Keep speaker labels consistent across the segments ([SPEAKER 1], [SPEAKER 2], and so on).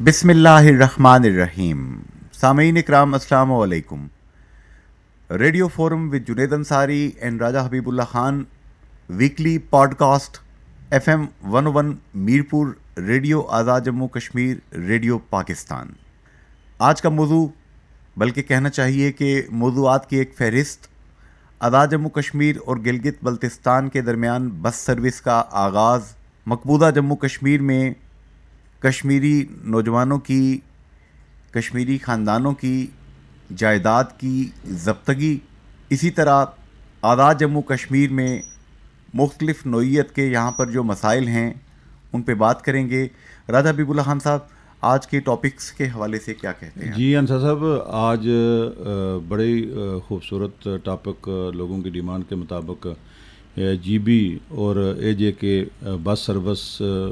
[SPEAKER 1] بسم اللہ الرحمن الرحیم. سامعین اکرام السلام علیکم. Radio forum with Junaid Ansari and Raja Habib Allah Khan weekly podcast F M 101 Mirpur radio Azad Jammu Kashmir radio Pakistan. آج کا موضوع بلکہ کہنا چاہیے کہ موضوعات کی ایک فہرست آزاد جموں کشمیر اور گلگت بلتستان کے درمیان بس سروس کا آغاز، مقبوضہ جموں کشمیر میں کشمیری نوجوانوں کی، کشمیری خاندانوں کی جائیداد کی ضبطگی، اسی طرح آزاد جموں کشمیر میں مختلف نوعیت کے یہاں پر جو مسائل ہیں ان پہ بات کریں گے. راجہ حبیب اللہ خان صاحب، آج کے ٹاپکس کے حوالے سے کیا کہتے ہیں؟
[SPEAKER 2] جی انصر صاحب، آج بڑے خوبصورت ٹاپک لوگوں کی ڈیمانڈ کے مطابق جی بی اور اے جے کے بس سروس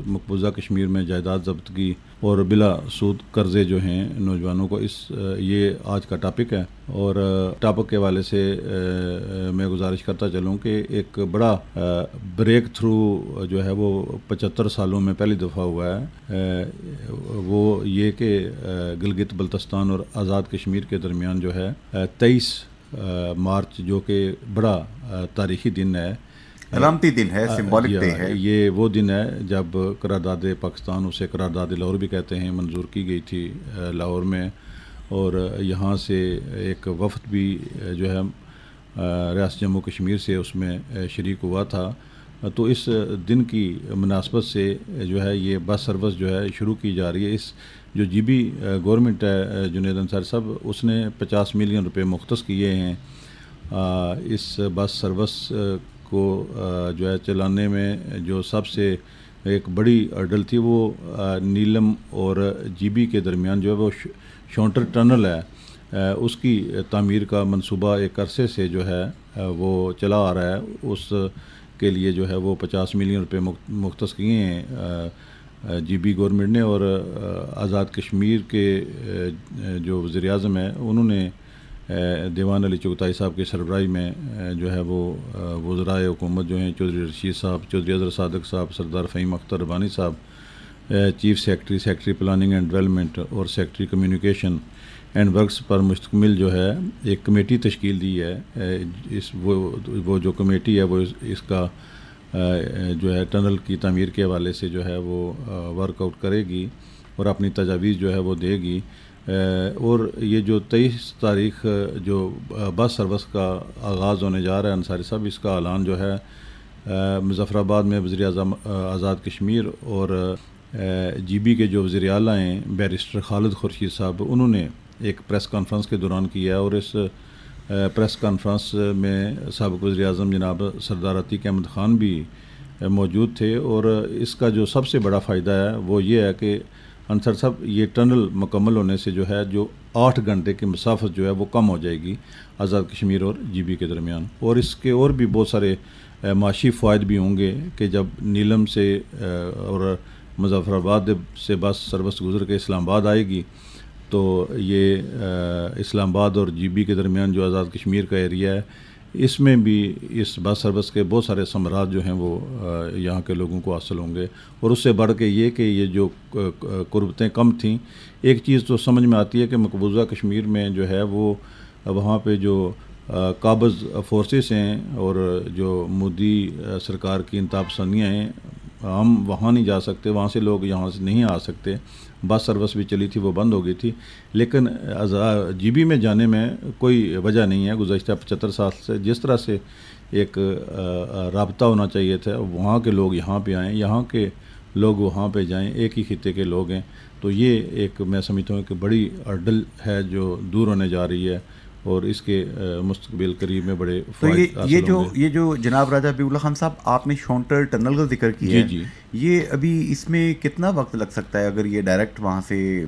[SPEAKER 2] مقبوضہ کشمیر میں جائیداد ضبطگی اور بلا سود قرضے جو ہیں نوجوانوں کو، یہ آج کا ٹاپک ہے. اور ٹاپک کے حوالے سے میں گزارش کرتا چلوں کہ ایک بڑا بریک تھرو جو ہے وہ 75 سالوں میں پہلی دفعہ ہوا ہے، وہ یہ کہ گلگت بلتستان اور آزاد کشمیر کے درمیان جو ہے 23 مارچ، جو کہ بڑا تاریخی دن ہے،
[SPEAKER 1] علامتی دن ہے، سمبولک ڈے ہے.
[SPEAKER 2] یہ وہ دن ہے جب قرارداد پاکستان، اسے قرارداد لاہور بھی کہتے ہیں، منظور کی گئی تھی لاہور میں. اور یہاں سے ایک وفد بھی جو ہے ریاست جموں کشمیر سے اس میں شریک ہوا تھا. تو اس دن کی مناسبت سے جو ہے یہ بس سروس جو ہے شروع کی جا رہی ہے. اس جو جی بی گورنمنٹ ہے جنید انصاری صاحب، اس نے 50 ملین روپے مختص کیے ہیں اس بس سروس کو جو ہے چلانے میں. جو سب سے ایک بڑی ہرڈل تھی وہ نیلم اور جی بی کے درمیان جو ہے وہ شونٹر ٹنل ہے، اس کی تعمیر کا منصوبہ ایک عرصے سے جو ہے وہ چلا آ رہا ہے. اس کے لیے جو ہے وہ 50 ملین روپے مختص کیے ہیں جی بی گورنمنٹ نے. اور آزاد کشمیر کے جو وزیر اعظم ہیں انہوں نے دیوان علی چغتائی صاحب کی سربراہی میں جو ہے وہ وزرائے حکومت جو ہیں چودھری رشید صاحب، چودھری اظہر صادق صاحب، سردار فہیم اختر ربانی صاحب، chief secretary planning and development اور سیکرٹری کمیونیکیشن اینڈ ورکس پر مشتمل جو ہے ایک کمیٹی تشکیل دی ہے. وہ جو کمیٹی ہے وہ اس کا جو ہے ٹنل کی تعمیر کے حوالے سے جو ہے وہ ورک آؤٹ کرے گی اور اپنی تجاویز جو ہے وہ دے گی. اور یہ جو 23 تاریخ جو بس سروس کا آغاز ہونے جا رہا ہے انصاری صاحب، اس کا اعلان جو ہے مظفر آباد میں وزیر اعظم آزاد کشمیر اور جی بی کے جو وزیر اعلیٰ ہیں بیرسٹر خالد خورشید صاحب، انہوں نے ایک پریس کانفرنس کے دوران کیا. اور اس پریس کانفرنس میں سابق وزیر اعظم جناب سردار عتیق احمد خان بھی موجود تھے. اور اس کا جو سب سے بڑا فائدہ ہے وہ یہ ہے کہ انصر صاحب یہ ٹنل مکمل ہونے سے جو ہے جو 8 گھنٹے کی مسافت جو ہے وہ کم ہو جائے گی آزاد کشمیر اور جی بی کے درمیان. اور اس کے اور بھی بہت سارے معاشی فوائد بھی ہوں گے کہ جب نیلم سے اور مظفر آباد سے بس سروس گزر کے اسلام آباد آئے گی تو یہ اسلام آباد اور جی بی کے درمیان جو آزاد کشمیر کا ایریا ہے، اس میں بھی اس بس سروس کے بہت سارے ثمرات جو ہیں وہ یہاں کے لوگوں کو حاصل ہوں گے. اور اس سے بڑھ کے یہ کہ یہ جو قربتیں کم تھیں، ایک چیز تو سمجھ میں آتی ہے کہ مقبوضہ کشمیر میں جو ہے وہ وہاں پہ جو قابض فورسز ہیں اور جو مودی سرکار کی انتہا پسندیاں ہیں، ہم وہاں نہیں جا سکتے، وہاں سے لوگ یہاں سے نہیں آ سکتے. بس سروس بھی چلی تھی، وہ بند ہو گئی تھی، لیکن جی بی میں جانے میں کوئی وجہ نہیں ہے. گزشتہ 75 سال سے جس طرح سے ایک رابطہ ہونا چاہیے تھا، وہاں کے لوگ یہاں پہ آئیں، یہاں کے لوگ وہاں پہ جائیں، ایک ہی خطے کے لوگ ہیں. تو یہ ایک میں سمجھتا ہوں کہ بڑی ہرڈل ہے جو دور ہونے جا رہی ہے اور اس کے مستقبل قریب میں بڑے فوائد حاصل ہوں گے.
[SPEAKER 1] یہ جو جناب راجہ حبیب اللہ خان صاحب آپ نے شونٹر ٹنل کا ذکر کیا ہے،
[SPEAKER 2] جی
[SPEAKER 1] یہ ابھی اس میں کتنا وقت لگ سکتا ہے اگر یہ ڈائریکٹ وہاں سے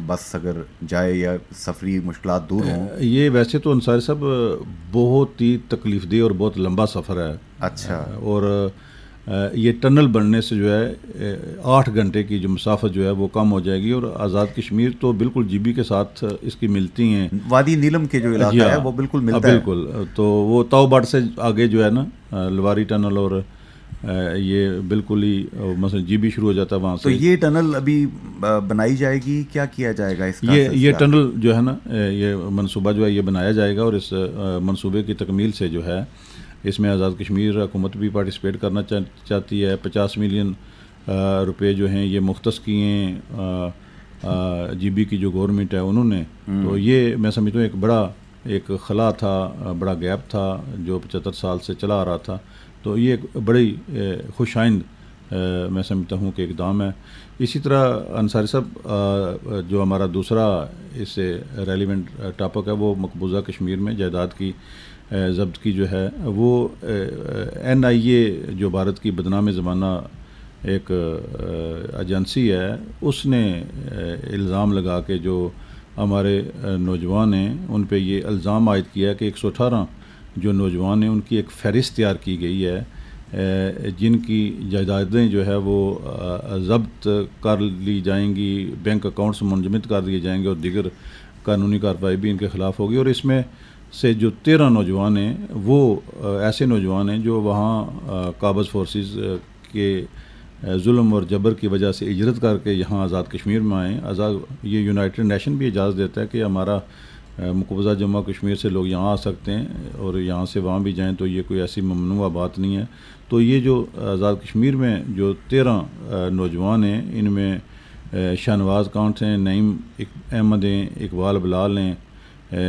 [SPEAKER 1] بس اگر جائے یا سفری مشکلات دور ہوں؟
[SPEAKER 2] یہ ویسے تو انصاری صاحب بہت ہی تکلیف دہ اور بہت لمبا سفر ہے.
[SPEAKER 1] اچھا.
[SPEAKER 2] اور یہ ٹنل بننے سے جو ہے 8 گھنٹے کی جو مسافت جو ہے وہ کم ہو جائے گی. اور آزاد کشمیر تو بالکل جی بی کے ساتھ اس کی ملتی ہیں،
[SPEAKER 1] وادی نیلم کے جو علاقہ ہے وہ بالکل ملتا ہے.
[SPEAKER 2] بالکل. تو وہ تاؤ باٹ سے آگے جو ہے نا لواری ٹنل اور یہ بالکل ہی مثلا جی بی شروع ہو جاتا ہے وہاں
[SPEAKER 1] تو
[SPEAKER 2] سے.
[SPEAKER 1] یہ ٹنل ابھی بنائی جائے گی, کیا کیا جائے گا اس کا؟
[SPEAKER 2] یہ ٹنل جو ہے نا, یہ منصوبہ جو ہے یہ بنایا جائے گا, اور اس منصوبے کی تکمیل سے جو ہے اس میں آزاد کشمیر حکومت بھی پارٹیسپیٹ کرنا چاہتی ہے. 50 ملین روپے جو ہیں یہ مختص کیے ہیں جی بی کی جو گورنمنٹ ہے انہوں نے. تو یہ میں سمجھتا ہوں ایک بڑا ایک خلا تھا, بڑا گیپ تھا جو 75 سال سے چلا آ رہا تھا. تو یہ ایک بڑی خوش آئند میں سمجھتا ہوں کہ اقدام ہے. اسی طرح انصاری صاحب جو ہمارا دوسرا اس سے ریلیونٹ ٹاپک ہے وہ مقبوضہ کشمیر میں جائیداد کی ضبط کی جو ہے, وہ NIA جو بھارت کی بدنام زمانہ ایک ایجنسی ہے, اس نے الزام لگا کے جو ہمارے نوجوان ہیں ان پہ یہ الزام عائد کیا کہ 118 جو نوجوان ہیں ان کی ایک فہرست تیار کی گئی ہے جن کی جائیدادیں جو ہے وہ ضبط کر لی جائیں گی, بینک اکاؤنٹس منجمد کر دیے جائیں گے, اور دیگر قانونی کارروائی بھی ان کے خلاف ہوگی. اور اس میں سے جو 13 نوجوان ہیں وہ ایسے نوجوان ہیں جو وہاں قابض فورسز کے ظلم اور جبر کی وجہ سے ہجرت کر کے یہاں آزاد کشمیر میں آئیں. یہ یونائٹڈ نیشن بھی اجازت دیتا ہے کہ ہمارا مقبوضہ جموں کشمیر سے لوگ یہاں آ سکتے ہیں اور یہاں سے وہاں بھی جائیں, تو یہ کوئی ایسی ممنوع بات نہیں ہے. تو یہ جو آزاد کشمیر میں جو 13 نوجوان ہیں ان میں شاہنواز کانٹ ہیں, نعیم احمد ہیں, اقبال بلال ہیں,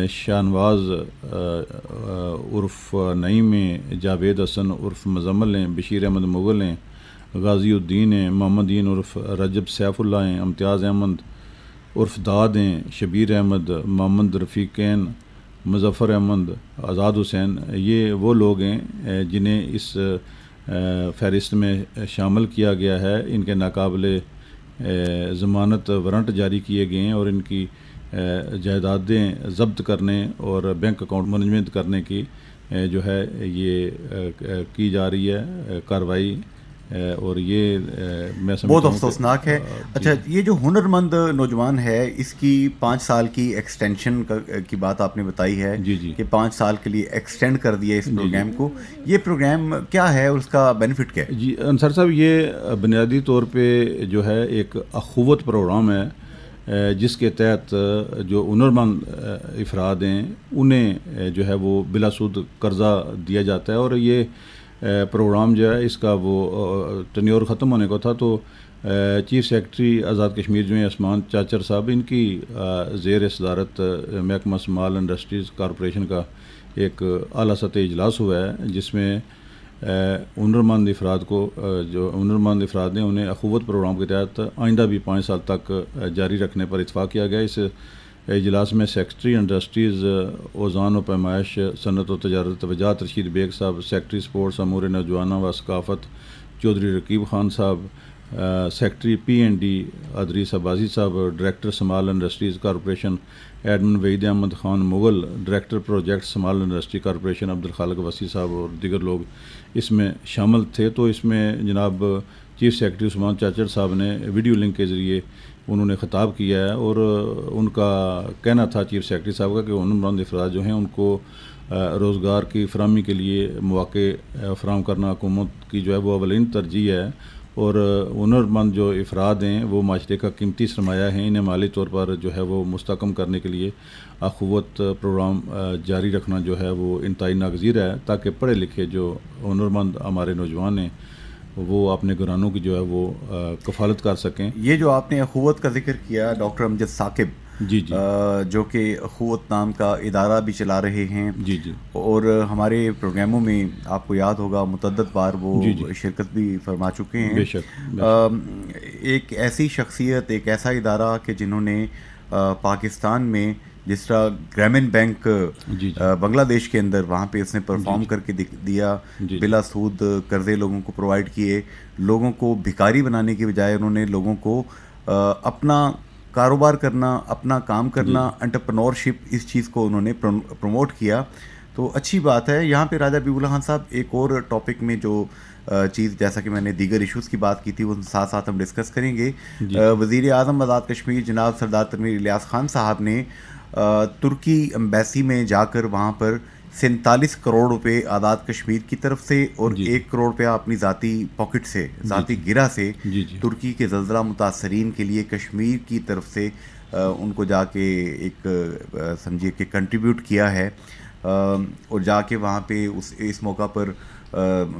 [SPEAKER 2] شاہنواز عرف نعیم ہیں, جاوید حسن عرف مزمل ہیں, بشیر احمد مغل ہیں, غازی الدین ہیں, محمد دین عرف رجب سیف اللہ ہیں, امتیاز احمد عرف داد ہیں, شبیر احمد, محمد رفیقین, مظفر احمد, آزاد حسین. یہ وہ لوگ ہیں جنہیں اس فہرست میں شامل کیا گیا ہے. ان کے ناقابل ضمانت وارنٹ جاری کیے گئے ہیں اور ان کی جائیدادیں ضبط کرنے اور بینک اکاؤنٹ مینجمنٹ کرنے کی جو ہے یہ کی جا رہی ہے کارروائی, اور یہ میں
[SPEAKER 1] بہت افسوسناک ہے. اچھا, یہ جو ہنرمند نوجوان ہے اس کی 5 سال کی ایکسٹینشن کی بات آپ نے بتائی ہے کہ 5 سال کے لیے ایکسٹینڈ کر دیا اس پروگرام کو. یہ پروگرام کیا ہے اور اس کا بینیفٹ کیا ہے؟
[SPEAKER 2] جی انصار صاحب, یہ بنیادی طور پہ جو ہے ایک اخوت پروگرام ہے جس کے تحت جو ہنرمند افراد ہیں انہیں جو ہے وہ بلا سود قرضہ دیا جاتا ہے. اور یہ پروگرام جو ہے اس کا وہ ٹنیور ختم ہونے کو تھا, تو چیف سیکرٹری آزاد کشمیر جو ہیں عثمان چاچر صاحب, ان کی زیر صدارت محکمہ اسمال انڈسٹریز کارپوریشن کا ایک اعلیٰ سطحی اجلاس ہوا ہے جس میں ہنرمند افراد کو جو ہنرمند افراد ہیں انہیں اخوت پروگرام کے تحت آئندہ بھی 5 سال تک جاری رکھنے پر اتفاق کیا گیا. اس اجلاس میں سیکرٹری انڈسٹریز اوزان و پیمائش صنعت و تجارت وجاہت رشید بیگ صاحب, سیکرٹری سپورٹس امور نوجوانہ و ثقافت چودھری رقیب خان صاحب, secretary PND Idrees Abbasi Sahab, director small industries corporation admin Waheed Ahmed Khan Mughal, director project small industry corporation Abdul Khaliq Wasi Sahab اور دیگر لوگ اس میں شامل تھے. تو اس میں جناب چیف سیکرٹری عثمان چاچر صاحب نے ویڈیو لنک کے ذریعے انہوں نے خطاب کیا ہے, اور ان کا کہنا تھا چیف سیکرٹری صاحب کا کہ ہنرمند افراد جو ہیں ان کو روزگار کی فراہمی کے لیے مواقع فراہم کرنا حکومت کی جو ہے وہ اولین ترجیح ہے, اور ہنرمند جو افراد ہیں وہ معاشرے کا قیمتی سرمایہ ہیں, انہیں مالی طور پر جو ہے وہ مستحکم کرنے کے لیے اخوت پروگرام جاری رکھنا جو ہے وہ انتہائی ناگزیر ہے, تاکہ پڑھے لکھے جو ہنرمند ہمارے نوجوان ہیں وہ اپنے گھرانوں کی جو ہے وہ کفالت کر سکیں.
[SPEAKER 1] یہ جو آپ نے اخوت کا ذکر کیا, ڈاکٹر امجد ثاقب
[SPEAKER 2] جی
[SPEAKER 1] جو کہ اخوت نام کا ادارہ بھی چلا رہے ہیں,
[SPEAKER 2] جی
[SPEAKER 1] اور ہمارے پروگراموں میں آپ کو یاد ہوگا متعدد بار وہ شرکت بھی فرما چکے ہیں.
[SPEAKER 2] بے شک
[SPEAKER 1] ایک ایسی شخصیت, ایک ایسا ادارہ کہ جنہوں نے پاکستان میں جس طرح گرامین بینک بنگلہ دیش کے اندر وہاں پہ اس نے پرفارم کر کے دیا, بلا سود قرضے لوگوں کو پرووائڈ کیے, لوگوں کو بھکاری بنانے کی بجائے انہوں نے لوگوں کو اپنا کاروبار کرنا, اپنا کام کرنا, انٹرپرنورشپ, اس چیز کو انہوں نے پروموٹ کیا. تو اچھی بات ہے. یہاں پہ راجہ حبیب اللہ خان صاحب ایک اور ٹاپک میں جو چیز, جیسا کہ میں نے دیگر ایشوز کی بات کی تھی, وہ ساتھ ساتھ ہم ڈسکس کریں گے. وزیر اعظم آزاد کشمیر جناب سردار تنویر الیاس خان صاحب نے ترکی ایمبیسی میں جا کر وہاں پر 47 کروڑ روپے آزاد کشمیر کی طرف سے اور
[SPEAKER 2] جی
[SPEAKER 1] 1 کروڑ روپیہ اپنی ذاتی پاکٹ سے، ذاتی گرہ سے
[SPEAKER 2] جی جی
[SPEAKER 1] ترکی کے زلزلہ متاثرین کے لیے کشمیر کی طرف سے ان کو جا کے ایک سمجھیے کہ کنٹریبیوٹ کیا ہے، اور جا کے وہاں پہ اس موقع پر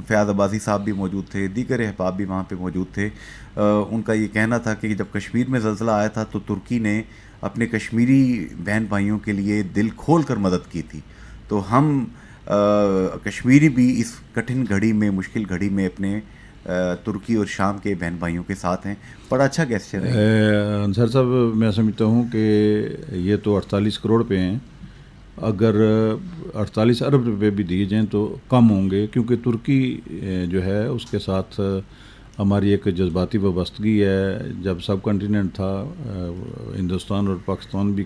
[SPEAKER 1] فیاض عباسی صاحب بھی موجود تھے، دیگر احباب بھی وہاں پہ موجود تھے. ان کا یہ کہنا تھا کہ جب کشمیر میں زلزلہ آیا تھا تو ترکی نے اپنے کشمیری بہن بھائیوں کے لیے دل کھول کر مدد کی تھی. تو ہم کشمیری بھی اس کٹھن گھڑی میں، مشکل گھڑی میں اپنے ترکی اور شام کے بہن بھائیوں کے ساتھ ہیں. بڑا اچھا گیسچر ہے.
[SPEAKER 2] انصر صاحب، میں سمجھتا ہوں کہ یہ تو 48 کروڑ پہ ہیں، اگر 48 ارب روپے بھی دیے جائیں تو کم ہوں گے، کیونکہ ترکی جو ہے اس کے ساتھ ہماری ایک جذباتی وابستگی ہے. جب سب کنٹیننٹ تھا، ہندوستان اور پاکستان بھی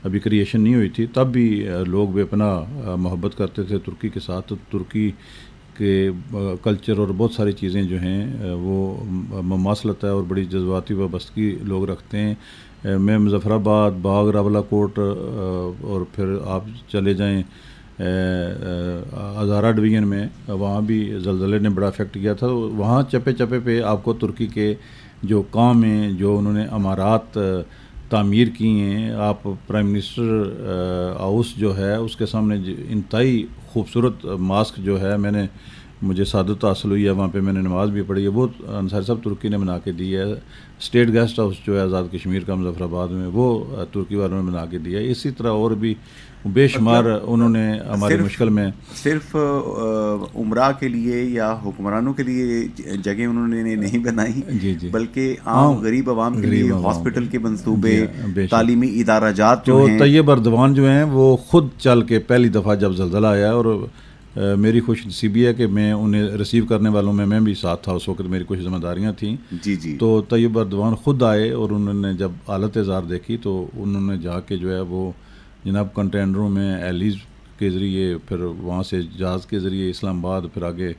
[SPEAKER 2] ابھی کریشن نہیں ہوئی تھی، تب بھی لوگ بے پناہ محبت کرتے تھے ترکی کے ساتھ. ترکی کے کلچر اور بہت ساری چیزیں جو ہیں وہ مماثلت ہے اور بڑی جذباتی وابستگی لوگ رکھتے ہیں. میں مظفر آباد، باغ، راولا کوٹ، اور پھر آپ چلے جائیں ہزارہ ڈویژن میں، وہاں بھی زلزلے نے بڑا افیکٹ کیا تھا. وہاں چپے چپے پہ آپ کو ترکی کے جو کام ہیں، جو انہوں نے عمارات تعمیر کی ہیں، آپ پرائم منسٹر ہاؤس جو ہے اس کے سامنے انتہائی خوبصورت ماسک جو ہے، مجھے سعادت حاصل ہوئی ہے، وہاں پہ میں نے نماز بھی پڑھی ہے، وہ انصاری صاحب ترکی نے بنا کے دی ہے. اسٹیٹ گیسٹ ہاؤس جو ہے آزاد کشمیر کا مظفر آباد میں، وہ ترکی والوں نے بنا کے دیا ہے. اسی طرح اور بھی بے شمار انہوں نے ہماری مشکل میں
[SPEAKER 1] صرف عمرہ کے لیے یا حکمرانوں کے لیے جگہ انہوں نے نہیں بنائی،
[SPEAKER 2] جی جی
[SPEAKER 1] بلکہ عام غریب عوام کے لیے ہاسپٹل کے منصوبے،
[SPEAKER 2] بے شک.
[SPEAKER 1] تعلیمی ادارہ جات جو
[SPEAKER 2] تو
[SPEAKER 1] ہیں.
[SPEAKER 2] طیب اردوان جو ہیں وہ خود چل کے پہلی دفعہ جب زلزلہ آیا، اور میری خوش نصیبی ہے کہ میں انہیں ریسیو کرنے والوں میں بھی ساتھ تھا، اس وقت میری کچھ ذمہ داریاں تھیں.
[SPEAKER 1] جی جی.
[SPEAKER 2] تو طیب اردوان خود آئے اور انہوں نے جب حالت زار دیکھی تو انہوں نے جا کے جو ہے وہ جناب کنٹینروں میں ایلیز کے ذریعے، پھر وہاں سے جہاز کے ذریعے اسلام آباد، پھر آگے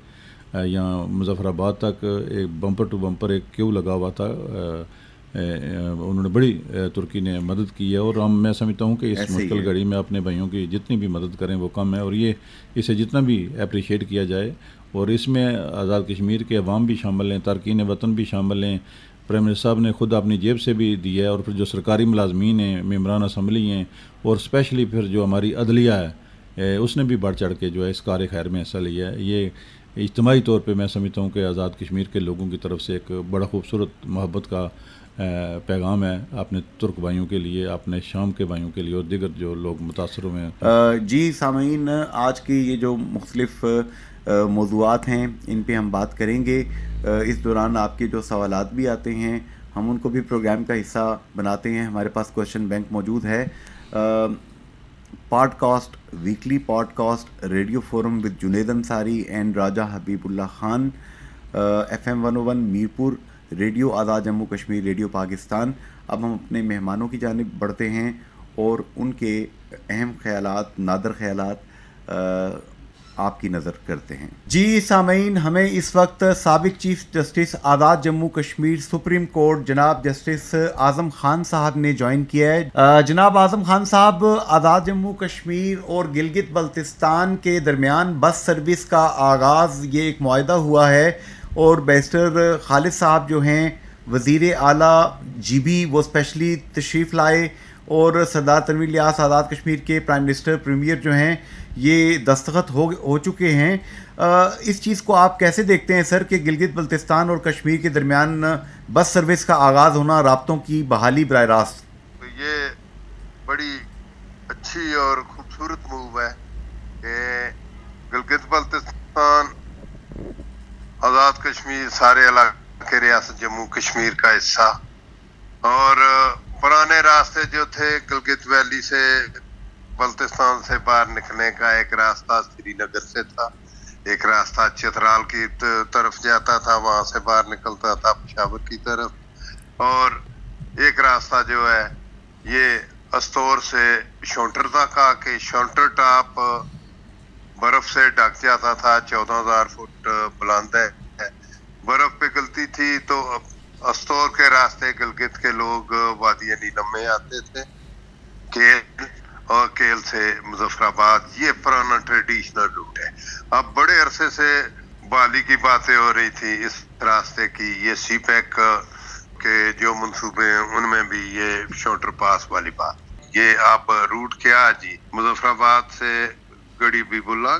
[SPEAKER 2] یہاں مظفر آباد تک ایک بمپر ٹو بمپر ایک کیو لگا ہوا تھا. انہوں نے بڑی ترکی نے مدد کی ہے، اور میں سمجھتا ہوں کہ اس مشکل گھڑی میں اپنے بھائیوں کی جتنی بھی مدد کریں وہ کم ہے، اور اسے جتنا بھی اپریشیٹ کیا جائے. اور اس میں آزاد کشمیر کے عوام بھی شامل ہیں، تارکین وطن بھی شامل ہیں. پرائم منسٹر صاحب نے خود اپنی جیب سے بھی دیا ہے، اور پھر جو سرکاری ملازمین ہیں، ممبران اسمبلی ہیں، اور اسپیشلی پھر جو ہماری عدلیہ ہے، اس نے بھی بڑھ چڑھ کے جو ہے اس کار خیر میں حصہ لیا ہے. یہ اجتماعی طور پہ میں سمجھتا ہوں کہ آزاد کشمیر کے لوگوں کی طرف سے ایک بڑا خوبصورت محبت کا پیغام ہے اپنے ترک بھائیوں کے لیے، اپنے شام کے بھائیوں کے لیے، اور دیگر جو لوگ متاثر ہوئے ہیں.
[SPEAKER 1] جی سامعین، آج کی یہ جو مختلف موضوعات ہیں ان پہ ہم بات کریں گے. اس دوران آپ کے جو سوالات بھی آتے ہیں ہم ان کو بھی پروگرام کا حصہ بناتے ہیں. ہمارے پاس کوشچن بینک موجود ہے. Podcast, weekly podcast radio forum with Junaid Ansari and Raja Habib Allah Khan, FM 101 Mirpur, radio Azad Jammu Kashmir, radio Pakistan. اب ہم اپنے مہمانوں کی جانب بڑھتے ہیں اور ان کے اہم خیالات، نادر خیالات آپ کی نظر کرتے ہیں. جی سامعین، ہمیں اس وقت سابق chief justice Azad Jammu Kashmir supreme court جناب جسٹس اعظم خان صاحب نے جوائن کیا ہے. جناب اعظم خان صاحب، آزاد جموں کشمیر اور گلگت بلتستان کے درمیان بس سروس کا آغاز، یہ ایک معاہدہ ہوا ہے، اور بیرسٹر خالد صاحب جو ہیں وزیر اعلیٰ جی بی، وہ اسپیشلی تشریف لائے، اور سردار تنویر الیاس آزاد کشمیر کے پرائم منسٹر پریمیئر جو ہیں یہ دستخط ہو چکے ہیں. اس چیز کو آپ کیسے دیکھتے ہیں سر کہ گلگت بلتستان اور کشمیر کے درمیان بس سروس کا آغاز ہونا، رابطوں کی بحالی براہ راست؟
[SPEAKER 3] یہ بڑی اچھی اور خوبصورت موو ہے کہ گلگت بلتستان، آزاد کشمیر، سارے علاقے ریاست جموں کشمیر کا حصہ، اور پرانے راستے جو تھے گلگت ویلی سے بلتستان سے باہر نکلنے کا، ایک راستہ سری نگر سے تھا، ایک راستہ چترال کی طرف جاتا تھا، وہاں سے باہر نکلتا تھا پشاور کی طرف، اور ایک راستہ جو ہے یہ استور سے شونٹر تک آ کے شونٹر ٹاپ برف سے ڈھک جاتا تھا، 14,000 فٹ بلند ہے، برف پگھلتی تھی تو استور کے راستے گلگت کے لوگ وادی نیلم میں آتے تھے کہ اور کیل سے مظفرآباد، یہ پرانا ٹریڈیشنل روٹ ہے. اب بڑے عرصے سے بالی کی باتیں ہو رہی تھی اس راستے کی، یہ سی پیک کے جو منصوبے ہیں ان میں بھی یہ شوٹر پاس والی بات. یہ آپ روٹ کیا جی، مظفرآباد سے گڑی حبیب اللہ،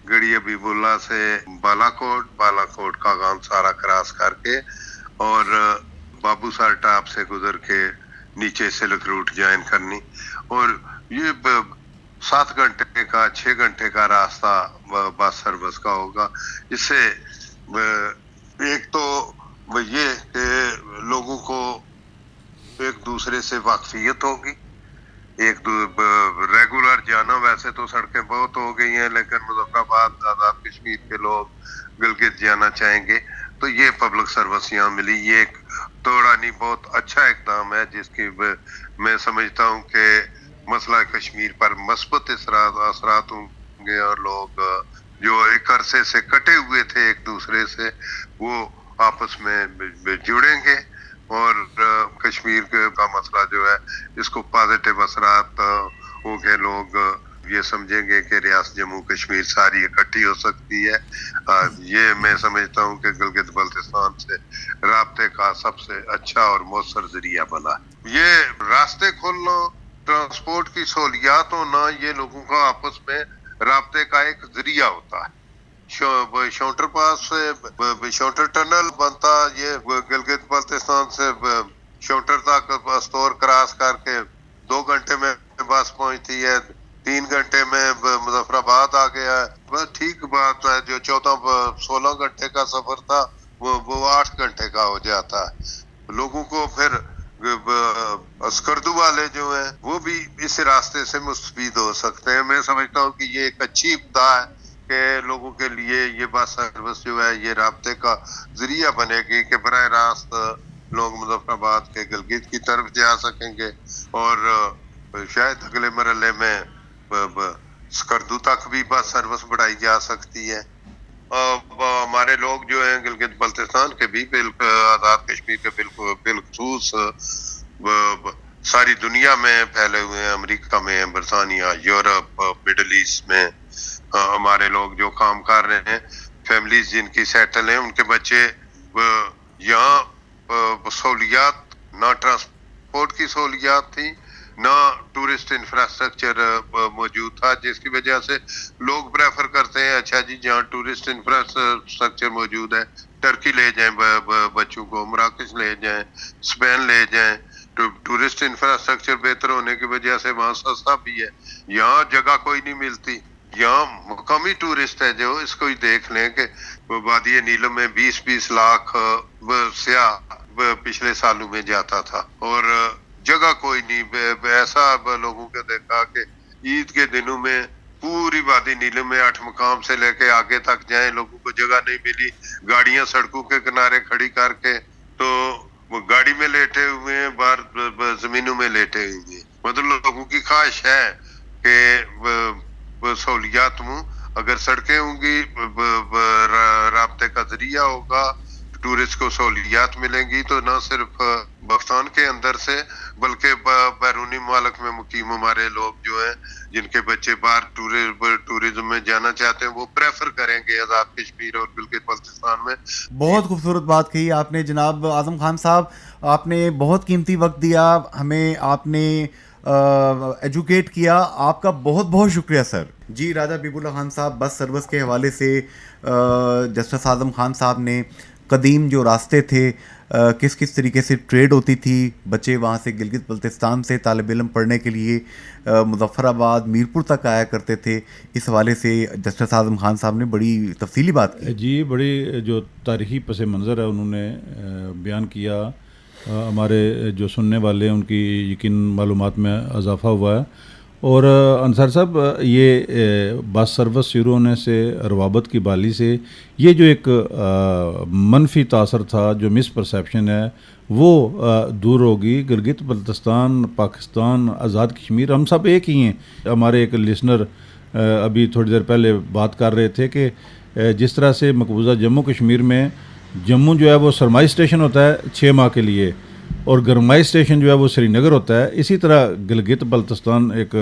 [SPEAKER 3] گڑی حبیب اللہ سے بالا کوٹ کا گام سارا کراس کر کے اور بابو سار ٹاپ سے گزر کے نیچے سلک روٹ جوائن کرنی. اور یہ 7 گھنٹے کا 6 گھنٹے کا راستہ بس سروس کا ہوگا. اس سے ایک تو یہ کہ لوگوں کو ایک دوسرے سے واقفیت ہوگی، ایک ریگولر جانا. ویسے تو سڑکیں بہت ہو گئی ہیں لیکن مظفرآباد آزاد کشمیر کے لوگ گلگت جانا چاہیں گے تو یہ پبلک سروس یہاں ملی. یہ ایک توڑا نہیں بہت اچھا اقدام ہے جس کی میں سمجھتا ہوں کہ مسئلہ کشمیر پر مثبت اثرات ہوں گے اور لوگ جو ایک عرصے سے کٹے ہوئے تھے ایک دوسرے سے وہ آپس میں جڑیں گے اور کشمیر کا مسئلہ جو ہے اس کو پازیٹیو اثرات ہو گئے. لوگ یہ سمجھیں گے کہ ریاست جموں کشمیر ساری اکٹھی ہو سکتی ہے. یہ میں سمجھتا ہوں کہ گلگت بلتستان سے رابطے کا سب سے اچھا اور مؤثر ذریعہ بنا. یہ راستے کھولنا، ٹرانسپورٹ کی سہولیات ہونا، یہ لوگوں کا آپس میں رابطے کا ایک ذریعہ ہوتا ہے. شوٹر پاس سے شوٹر ٹنل بنتا، یہ گلگت بلتستان سے شوٹر تک استور کراس کر کے 2 گھنٹے میں بس پہنچتی ہے، 3 گھنٹے میں مظفرآباد آ گیا ہے. بس ٹھیک بات ہے، جو 14-16 گھنٹے کا سفر تھا وہ 8 گھنٹے کا ہو جاتا ہے. لوگوں کو پھر اسکردو والے جو ہیں وہ بھی اس راستے سے مستفید ہو سکتے ہیں. میں سمجھتا ہوں کہ یہ ایک اچھی ابتدا ہے کہ لوگوں کے لیے یہ بس سروس جو ہے یہ رابطے کا ذریعہ بنے گی کہ براہ راست لوگ مظفرآباد کے گلگت کی طرف جا سکیں گے اور شاید اگلے مرحلے میں اسکردو تک بھی بس سروس بڑھائی جا سکتی ہے. ہمارے لوگ جو ہیں گلگت بلتستان کے بھی آزاد کشمیر کے بالخصوص ساری دنیا میں پھیلے ہوئے ہیں، امریکہ میں، برطانیہ، یورپ، مڈل ایسٹ میں ہمارے لوگ جو کام کر رہے ہیں، فیملیز جن کی سیٹل ہیں، ان کے بچے یہاں سہولیات، نہ ٹرانسپورٹ کی سہولیات تھی نہ ٹورسٹ انفراسٹرکچر موجود تھا، جس کی وجہ سے لوگ پریفر کرتے ہیں اچھا جی جہاں ٹورسٹ انفراسٹرکچر موجود ہے ٹرکی لے جائیں بچوں کو، مراکش لے جائیں، اسپین لے جائیں. ٹورسٹ انفراسٹرکچر بہتر ہونے کی وجہ سے وہاں سستا بھی ہے. یہاں جگہ کوئی نہیں ملتی. یہاں مقامی ٹورسٹ ہے جو اس کو ہی دیکھ لیں کہ وادی نیلم میں 20 لاکھ سیاح پچھلے سالوں میں جاتا تھا اور جگہ کوئی نہیں. ایسا لوگوں کو دیکھا کہ عید کے دنوں میں پوری وادی نیلم میں 8 مقام سے لے کے آگے تک جائیں، لوگوں کو جگہ نہیں ملی. گاڑیاں سڑکوں کے کنارے کھڑی کر کے تو وہ گاڑی میں لیٹے ہوئے ہیں، باہر زمینوں میں لیٹے ہوئے ہیں. مطلب لوگوں کی خواہش ہے کہ سہولیات ہوں، اگر سڑکیں ہوں گی، رابطے کا ذریعہ ہوگا، ٹورسٹ کو سہولیات ملیں گی تو نہ صرف پاکستان کے اندر سے بلکہ بیرونی ممالک میں مقیم ہمارے لوگ جو ہیں جن کے بچے باہر ٹورزم میں جانا چاہتے ہیں وہ پریفر کریں گے آزاد کشمیر اور گلگت بلتستان میں.
[SPEAKER 1] بہت خوبصورت بات کہی آپ نے جناب اعظم خان صاحب. آپ نے بہت قیمتی وقت دیا ہمیں، آپ نے ایجوکیٹ کیا. آپ کا بہت بہت شکریہ سر. جی راجہ حبیب اللہ خان صاحب، بس سروس کے حوالے سے جسٹس اعظم خان صاحب نے قدیم جو راستے تھے، کس کس طریقے سے ٹریڈ ہوتی تھی، بچے وہاں سے گلگت بلتستان سے طالب علم پڑھنے کے لیے مظفرآباد میرپور تک آیا کرتے تھے، اس حوالے سے جسٹس اعظم خان صاحب نے بڑی تفصیلی بات کی.
[SPEAKER 2] جی بڑی جو تاریخی پس منظر ہے انہوں نے بیان کیا. ہمارے جو سننے والے ہیں ان کی یقین معلومات میں اضافہ ہوا ہے. اور انصار صاحب، یہ بس سروس شروع ہونے سے، روابط کی بحالی سے، یہ جو ایک منفی تاثر تھا، جو مس پرسیپشن ہے، وہ دور ہوگی. گلگت بلتستان، پاکستان، آزاد کشمیر، ہم سب ایک ہی ہیں. ہمارے ایک لسنر ابھی تھوڑی دیر پہلے بات کر رہے تھے کہ جس طرح سے مقبوضہ جموں کشمیر میں جموں جو ہے وہ سرمائی اسٹیشن ہوتا ہے 6 ماہ کے لیے، اور گرمائی اسٹیشن جو ہے وہ سری نگر ہوتا ہے. اسی طرح گلگت بلتستان ایک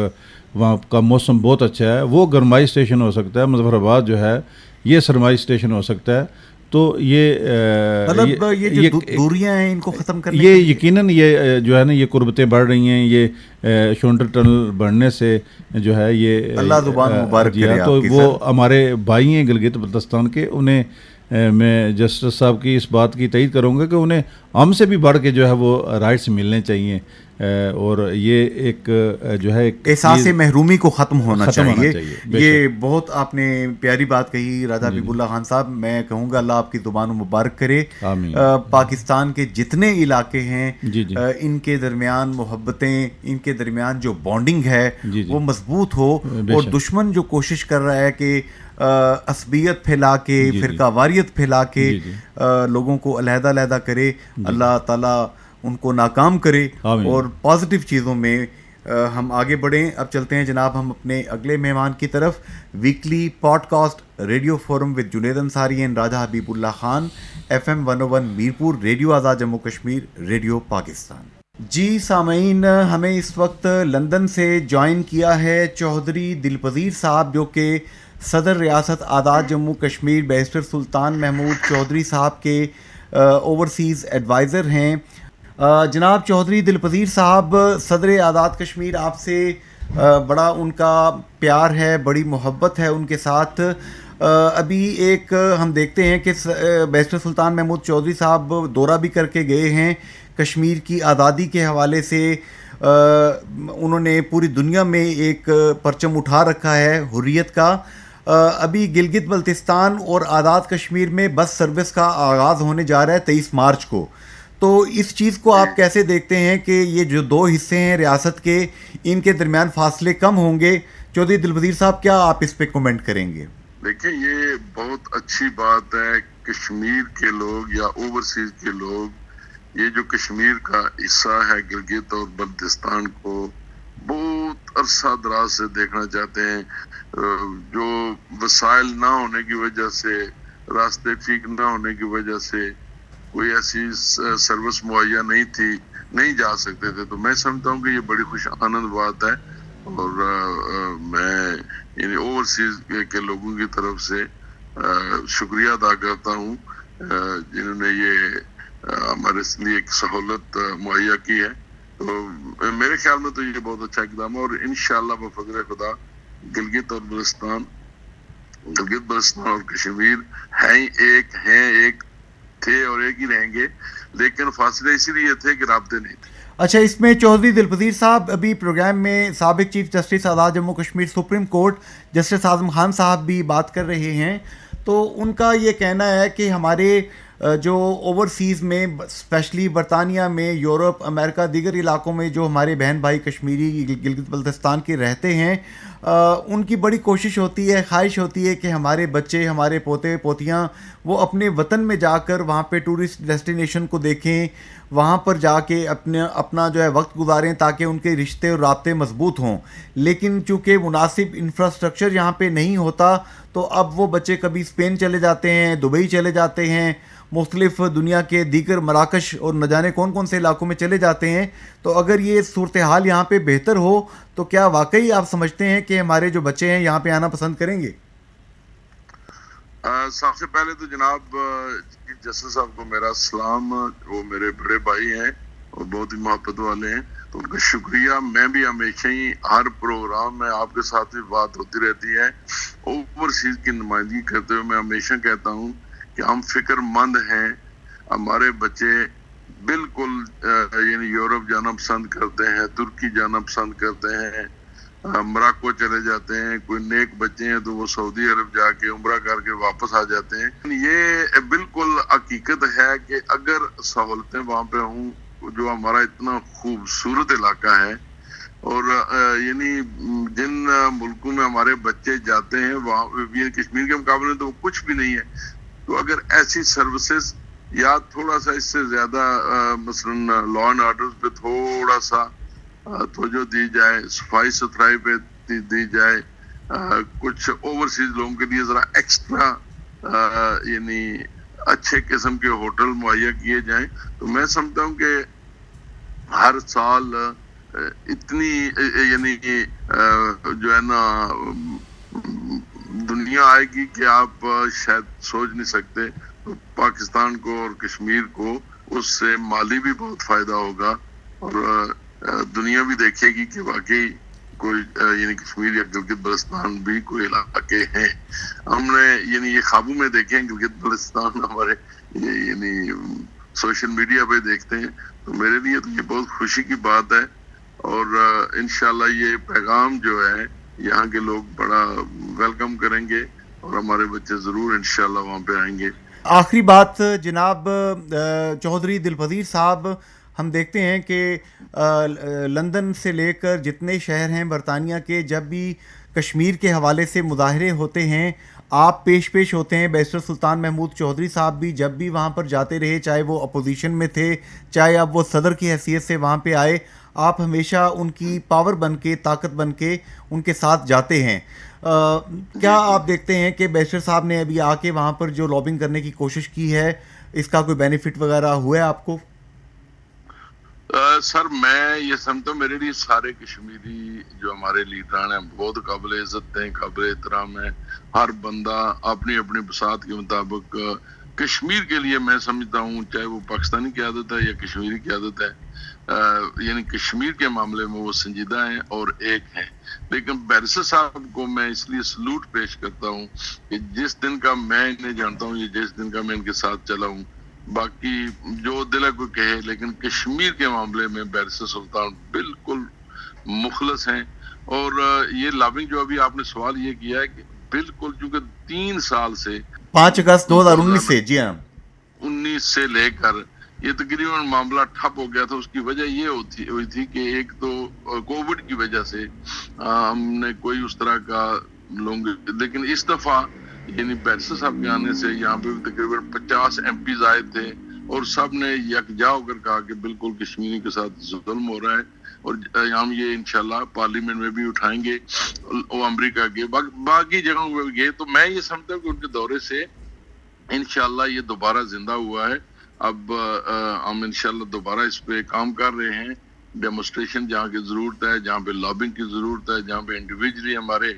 [SPEAKER 2] وہاں کا موسم بہت اچھا ہے, وہ گرمائی اسٹیشن ہو سکتا ہے. مظفر آباد جو ہے یہ سرمائی اسٹیشن ہو سکتا ہے. تو
[SPEAKER 1] مطلب یہ جو دوریاں ہیں ان کو ختم کرنے
[SPEAKER 2] یہ یقیناً یہ جو ہے نا یہ قربتیں بڑھ رہی ہیں. یہ شونڈر ٹنل بڑھنے سے جو ہے یہ
[SPEAKER 1] اللہ زبان مبارک کرے
[SPEAKER 2] تو
[SPEAKER 1] آپ کی.
[SPEAKER 2] وہ ہمارے بھائی ہیں گلگت بلتستان کے, انہیں میں جسٹس صاحب کی اس بات کی تائید کروں گا کہ انہیں ہم سے بھی بڑھ کے جو ہے وہ رائٹس ملنے چاہیے. اور یہ ایک جو ہے
[SPEAKER 1] احساس محرومی کو ختم ہونا چاہیے. یہ بہت آپ نے پیاری بات کہی راجہ حبیب اللہ خان صاحب. میں کہوں گا اللہ آپ کی زبان مبارک کرے. پاکستان کے جتنے علاقے ہیں ان کے درمیان محبتیں, ان کے درمیان جو بانڈنگ ہے وہ مضبوط ہو, اور دشمن جو کوشش کر رہا ہے کہ عصبیت پھیلا کے فرقہ واریت پھیلا کے لوگوں کو علیحدہ علیحدہ کرے, اللہ تعالیٰ ان کو ناکام کرے اور پازیٹیو چیزوں میں ہم آگے بڑھیں. اب چلتے ہیں جناب ہم اپنے اگلے مہمان کی طرف. Weekly podcast radio forum with Junaid Ansari and Raja Habib Allah Khan, FM 101 Mirpur, radio Azad Jammu Kashmir, radio Pakistan. جی سامعین, ہمیں اس وقت لندن سے جوائن کیا ہے چودھری دلپذیر صاحب, جو کہ صدر ریاست آزاد جموں کشمیر بیرسٹر سلطان محمود چودھری صاحب کے اوورسیز ایڈوائزر ہیں. جناب چودھری دلپذیر صاحب, صدر آزاد کشمیر آپ سے بڑا ان کا پیار ہے, بڑی محبت ہے ان کے ساتھ. ابھی ایک ہم دیکھتے ہیں کہ بیرسٹر سلطان محمود چودھری صاحب دورہ بھی کر کے گئے ہیں کشمیر کی آزادی کے حوالے سے. انہوں نے پوری دنیا میں ایک پرچم اٹھا رکھا ہے حریت کا. ابھی گلگت بلتستان اور آزاد کشمیر میں بس سروس کا آغاز ہونے جا رہا ہے 23 مارچ کو. تو اس چیز کو آپ کیسے دیکھتے ہیں کہ یہ جو دو حصے ہیں ریاست کے, ان کے درمیان فاصلے کم ہوں گے؟ چودھری دلپذیر صاحب, کیا آپ اس پہ کومنٹ کریں گے؟
[SPEAKER 3] دیکھیں, یہ بہت اچھی بات ہے. کشمیر کے لوگ یا اوورسیز کے لوگ یہ جو کشمیر کا حصہ ہے گلگت اور بلتستان کو بہت عرصہ دراز سے دیکھنا چاہتے ہیں. جو وسائل نہ ہونے کی وجہ سے, راستے ٹھیک نہ ہونے کی وجہ سے کوئی ایسی سروس مہیا نہیں تھی, نہیں جا سکتے تھے. تو میں سمجھتا ہوں کہ یہ بڑی خوش آنند بات ہے, اور میں یعنی اوورسیز کے لوگوں کی طرف سے شکریہ ادا کرتا ہوں جنہوں نے یہ ہمارے لیے ایک سہولت مہیا کی ہے. تو میرے خیال میں تو یہ بہت اچھا اقدام ہے, اور انشاءاللہ بفضل خدا گلگت اور بلتستان اور کشمیر ہیں ایک تھے اور ایک ہی رہیں گے, لیکن فاصلے اسی لیے تھے کہ رابطے نہیں تھے.
[SPEAKER 1] اچھا, اس میں چودھری دلپذیر صاحب ابھی پروگرام میں سابق chief justice Azad Jammu Kashmir supreme court justice Azam Khan Sahab بھی بات کر رہے ہیں. تو ان کا یہ کہنا ہے کہ ہمارے جو اوورسیز میں اسپیشلی برطانیہ میں, یورپ, امریکہ, دیگر علاقوں میں جو ہمارے بہن بھائی کشمیری گلگت بلتستان کے رہتے ہیں, ان کی بڑی کوشش ہوتی ہے, خواہش ہوتی ہے کہ ہمارے بچے, ہمارے پوتے پوتیاں وہ اپنے وطن میں جا کر وہاں پہ ٹورسٹ ڈیسٹینیشن کو دیکھیں, وہاں پر جا کے اپنا جو ہے وقت گزاریں تاکہ ان کے رشتے اور رابطے مضبوط ہوں. لیکن چونکہ مناسب انفراسٹرکچر یہاں پہ نہیں ہوتا, تو اب وہ بچے کبھی اسپین چلے جاتے ہیں, دبئی چلے جاتے ہیں, مختلف دنیا کے دیگر مراکش اور نہ جانے کون کون سے علاقوں میں چلے جاتے ہیں. تو اگر یہ صورتحال یہاں پہ بہتر ہو تو کیا واقعی آپ سمجھتے ہیں کہ ہمارے جو بچے ہیں یہاں پہ آنا پسند کریں گے؟
[SPEAKER 3] سب سے پہلے تو جناب چیف جسٹس صاحب کو میرا سلام. وہ میرے بڑے بھائی ہیں اور بہت ہی محبت والے ہیں, تو ان کا شکریہ. میں بھی ہمیشہ ہی ہر پروگرام میں آپ کے ساتھ بھی بات ہوتی رہتی ہے. اوورسیز کی نمائندگی کرتے ہوئے میں ہمیشہ کہتا ہوں کہ ہم فکر مند ہیں. ہمارے بچے بالکل یعنی یورپ جانا پسند کرتے ہیں, ترکی جانا پسند کرتے ہیں, مراکو چلے جاتے ہیں. کوئی نیک بچے ہیں تو وہ سعودی عرب جا کے عمرہ کر کے واپس آ جاتے ہیں. یہ بالکل حقیقت ہے کہ اگر سہولتیں وہاں پہ ہوں, جو ہمارا اتنا خوبصورت علاقہ ہے, اور یعنی جن ملکوں میں ہمارے بچے جاتے ہیں وہاں کشمیر کے مقابلے میں تو وہ کچھ بھی نہیں ہے. تو اگر ایسی سروسز یا تھوڑا سا اس سے زیادہ مثلا لا اینڈ آرڈر پہ تھوڑا سا توجہ دی جائے, صفائی ستھرائی پہ دی جائے, کچھ اوورسیز لوگوں کے لیے ذرا ایکسٹرا یعنی اچھے قسم کے ہوٹل مہیا کیے جائیں, تو میں سمجھتا ہوں کہ ہر سال اتنی یعنی جو ہے نا دنیا آئے گی کہ آپ شاید سوچ نہیں سکتے. تو پاکستان کو اور کشمیر کو اس سے مالی بھی بہت فائدہ ہوگا اور دنیا بھی دیکھے گی کہ واقعی کوئی یعنی کشمیر یا گلگت بلتستان بھی کوئی علاقے ہیں. ہم نے یعنی یہ خوابوں میں دیکھے ہیں گلگت بلتستان, ہمارے یعنی سوشل میڈیا پہ دیکھتے ہیں. تو میرے لیے تو یہ بہت خوشی کی بات ہے اور انشاءاللہ یہ پیغام جو ہے یہاں کے لوگ بڑا ویلکم کریں گے اور ہمارے بچے ضرور انشاءاللہ وہاں پہ آئیں گے.
[SPEAKER 1] آخری بات جناب چودھری دلپذیر صاحب, ہم دیکھتے ہیں کہ لندن سے لے کر جتنے شہر ہیں برطانیہ کے, جب بھی کشمیر کے حوالے سے مظاہرے ہوتے ہیں آپ پیش ہوتے ہیں. بیرسٹر سلطان محمود چودھری صاحب بھی جب بھی وہاں پر جاتے رہے, چاہے وہ اپوزیشن میں تھے چاہے اب وہ صدر کی حیثیت سے وہاں پہ آئے, آپ ہمیشہ ان کی پاور بن کے, طاقت بن کے ان کے ساتھ جاتے ہیں. کیا آپ دیکھتے ہیں کہ بیرسٹر صاحب نے ابھی آ کے وہاں پر جو لابنگ کرنے کی کوشش کی ہے, اس کا کوئی بینیفٹ وغیرہ ہوا ہے آپ کو؟
[SPEAKER 3] سر میں یہ سمجھتا ہوں میرے لیے سارے کشمیری جو ہمارے لیڈران ہیں بہت قابل عزت ہیں, قابل احترام ہیں. ہر بندہ اپنی اپنی بساط کے مطابق کشمیر کے لیے میں سمجھتا ہوں, چاہے وہ پاکستانی قیادت ہے یا کشمیری قیادت ہے, یعنی کشمیر کے معاملے میں وہ سنجیدہ ہیں اور ایک ہیں. لیکن بیرسٹر صاحب کو میں اس لیے سلوٹ پیش کرتا ہوں کہ جس دن کا میں انہیں جانتا ہوں, یہ جس دن کا میں ان کے ساتھ چلا ہوں, باقی جو دل ہے کوئی کہے, لیکن کشمیر کے معاملے میں بیرسٹر سلطان بالکل مخلص ہیں. اور یہ لابنگ جو ابھی آپ نے سوال یہ کیا ہے کہ بالکل چونکہ 3 سال سے
[SPEAKER 1] 5 اگست 2019 سے, جی ہاں
[SPEAKER 3] 19 سے لے کر یہ تقریباً معاملہ ٹھپ ہو گیا تھا. اس کی وجہ یہ ہوئی تھی کہ ایک تو کووڈ کی وجہ سے ہم نے کوئی اس طرح کا لیکن اس دفعہ یعنی بیرسٹر صاحب کے آنے سے یہاں پہ تقریباً 50 ایم پیز آئے تھے اور سب نے یکجا ہو کر کہا کہ بالکل کشمیری کے ساتھ ظلم ہو رہا ہے اور ہم یہ انشاءاللہ پارلیمنٹ میں بھی اٹھائیں گے. وہ امریکہ کے باقی جگہوں پہ بھی گئے. تو میں یہ سمجھتا ہوں کہ ان کے دورے سے انشاءاللہ یہ دوبارہ زندہ ہوا ہے. اب ہم انشاءاللہ دوبارہ اس پہ کام کر رہے ہیں. ڈیمونسٹریشن جہاں کی ضرورت ہے, جہاں پہ لابنگ کی ضرورت ہے, جہاں پہ انڈیویجلی ہمارے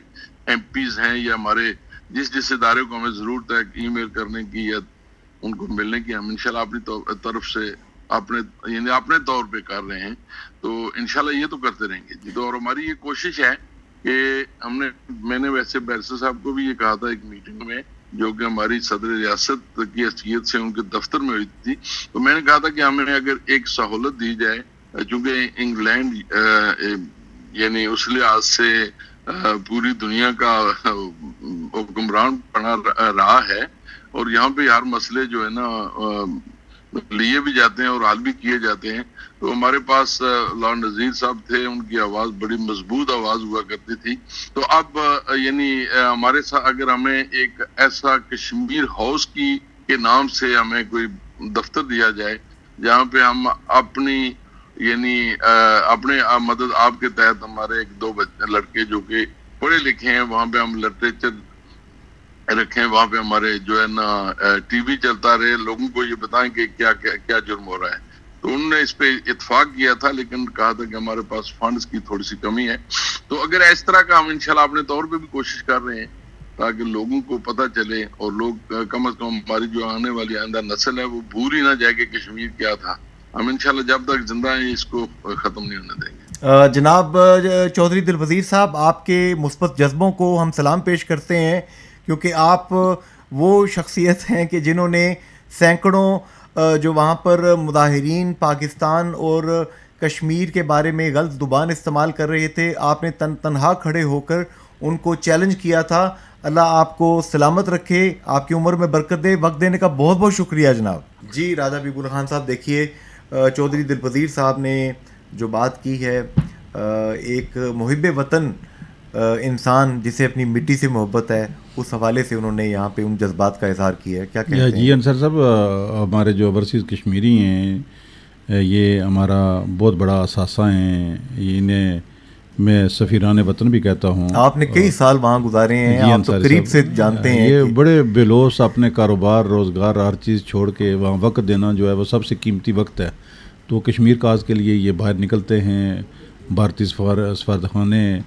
[SPEAKER 3] ایم پیز ہیں یا ہمارے جس ادارے کو ہمیں ضرورت ہے ای میل کرنے کی یا ان کو ملنے کی, ہم انشاءاللہ اپنی طرف سے اپنے طور پہ کر رہے ہیں. تو انشاءاللہ یہ تو کرتے رہیں گے. تو اور ہماری یہ کوشش ہے کہ میں نے ویسے بیرسٹر صاحب کو بھی یہ کہا تھا ایک میٹنگ میں جو کہ ہماری صدر ریاست کی حیثیت سے ان کے دفتر میں ہوئی تھی, تو میں نے کہا تھا کہ ہمیں اگر ایک سہولت دی جائے, چونکہ انگلینڈ یعنی اس لحاظ سے پوری دنیا کا حکمران بنا رہا ہے اور یہاں پہ ہر مسئلے جو ہے نا لیے بھی جاتے ہیں اور حل بھی کیے جاتے ہیں. تو ہمارے پاس لارڈ نذیر صاحب تھے, ان کی آواز بڑی مضبوط آواز ہوا کرتی تھی. تو اب یعنی ہمارے ساتھ اگر ہمیں ایک ایسا کشمیر ہاؤس کے نام سے ہمیں کوئی دفتر دیا جائے جہاں پہ ہم اپنی یعنی اپنے مدد آپ کے تحت ہمارے 1-2 لڑکے جو کہ پڑھے لکھے ہیں وہاں پہ ہم لٹریچر رکھیں, وہاں پہ ہمارے جو ہے نا ٹی وی چلتا رہے, لوگوں کو یہ بتائیں کہ کیا جرم ہو رہا ہے. تو انہوں نے اس پہ اتفاق کیا تھا لیکن کہا تھا کہ ہمارے پاس فنڈز کی تھوڑی سی کمی ہے. تو اگر اس طرح کا ہم انشاءاللہ اپنے طور پہ بھی کوشش کر رہے ہیں تاکہ لوگوں کو پتہ چلے اور لوگ کم از کم ہماری جو آنے والی آئندہ نسل ہے وہ بھول ہی نہ جائے کہ کشمیر کیا تھا. ہم انشاءاللہ جب تک زندہ ہیں اس کو ختم نہیں ہونے دیں گے.
[SPEAKER 1] جناب چودھری دلپذیر صاحب, آپ کے مثبت جذبوں کو ہم سلام پیش کرتے ہیں کیونکہ آپ وہ شخصیت ہیں کہ جنہوں نے سینکڑوں جو وہاں پر مظاہرین پاکستان اور کشمیر کے بارے میں غلط زبان استعمال کر رہے تھے, آپ نے تنہا کھڑے ہو کر ان کو چیلنج کیا تھا. اللہ آپ کو سلامت رکھے, آپ کی عمر میں برکت دے. وقت دینے کا بہت بہت شکریہ جناب. جی راجہ حبیب اللہ خان صاحب, دیکھیے چودھری دلپذیر صاحب نے جو بات کی ہے, ایک محب وطن انسان جسے اپنی مٹی سے محبت ہے, اس حوالے سے انہوں نے یہاں پہ ان جذبات کا اظہار کیا ہے. کیا کہتے ہیں؟
[SPEAKER 2] جی انصر صاحب, ہمارے جو اوورسیز کشمیری ہیں یہ ہمارا بہت بڑا اثاثہ ہیں. انہیں میں سفیران وطن بھی کہتا ہوں. آپ
[SPEAKER 1] نے کئی سال وہاں گزارے ہیں, آپ تو قریب سے جانتے ہیں.
[SPEAKER 2] یہ بڑے بے لوث اپنے کاروبار روزگار ہر چیز چھوڑ کے وہاں وقت دینا جو ہے وہ سب سے قیمتی وقت ہے. تو تو کشمیر کاز کے لیے یہ باہر نکلتے ہیں, بھارتی سفارتخانے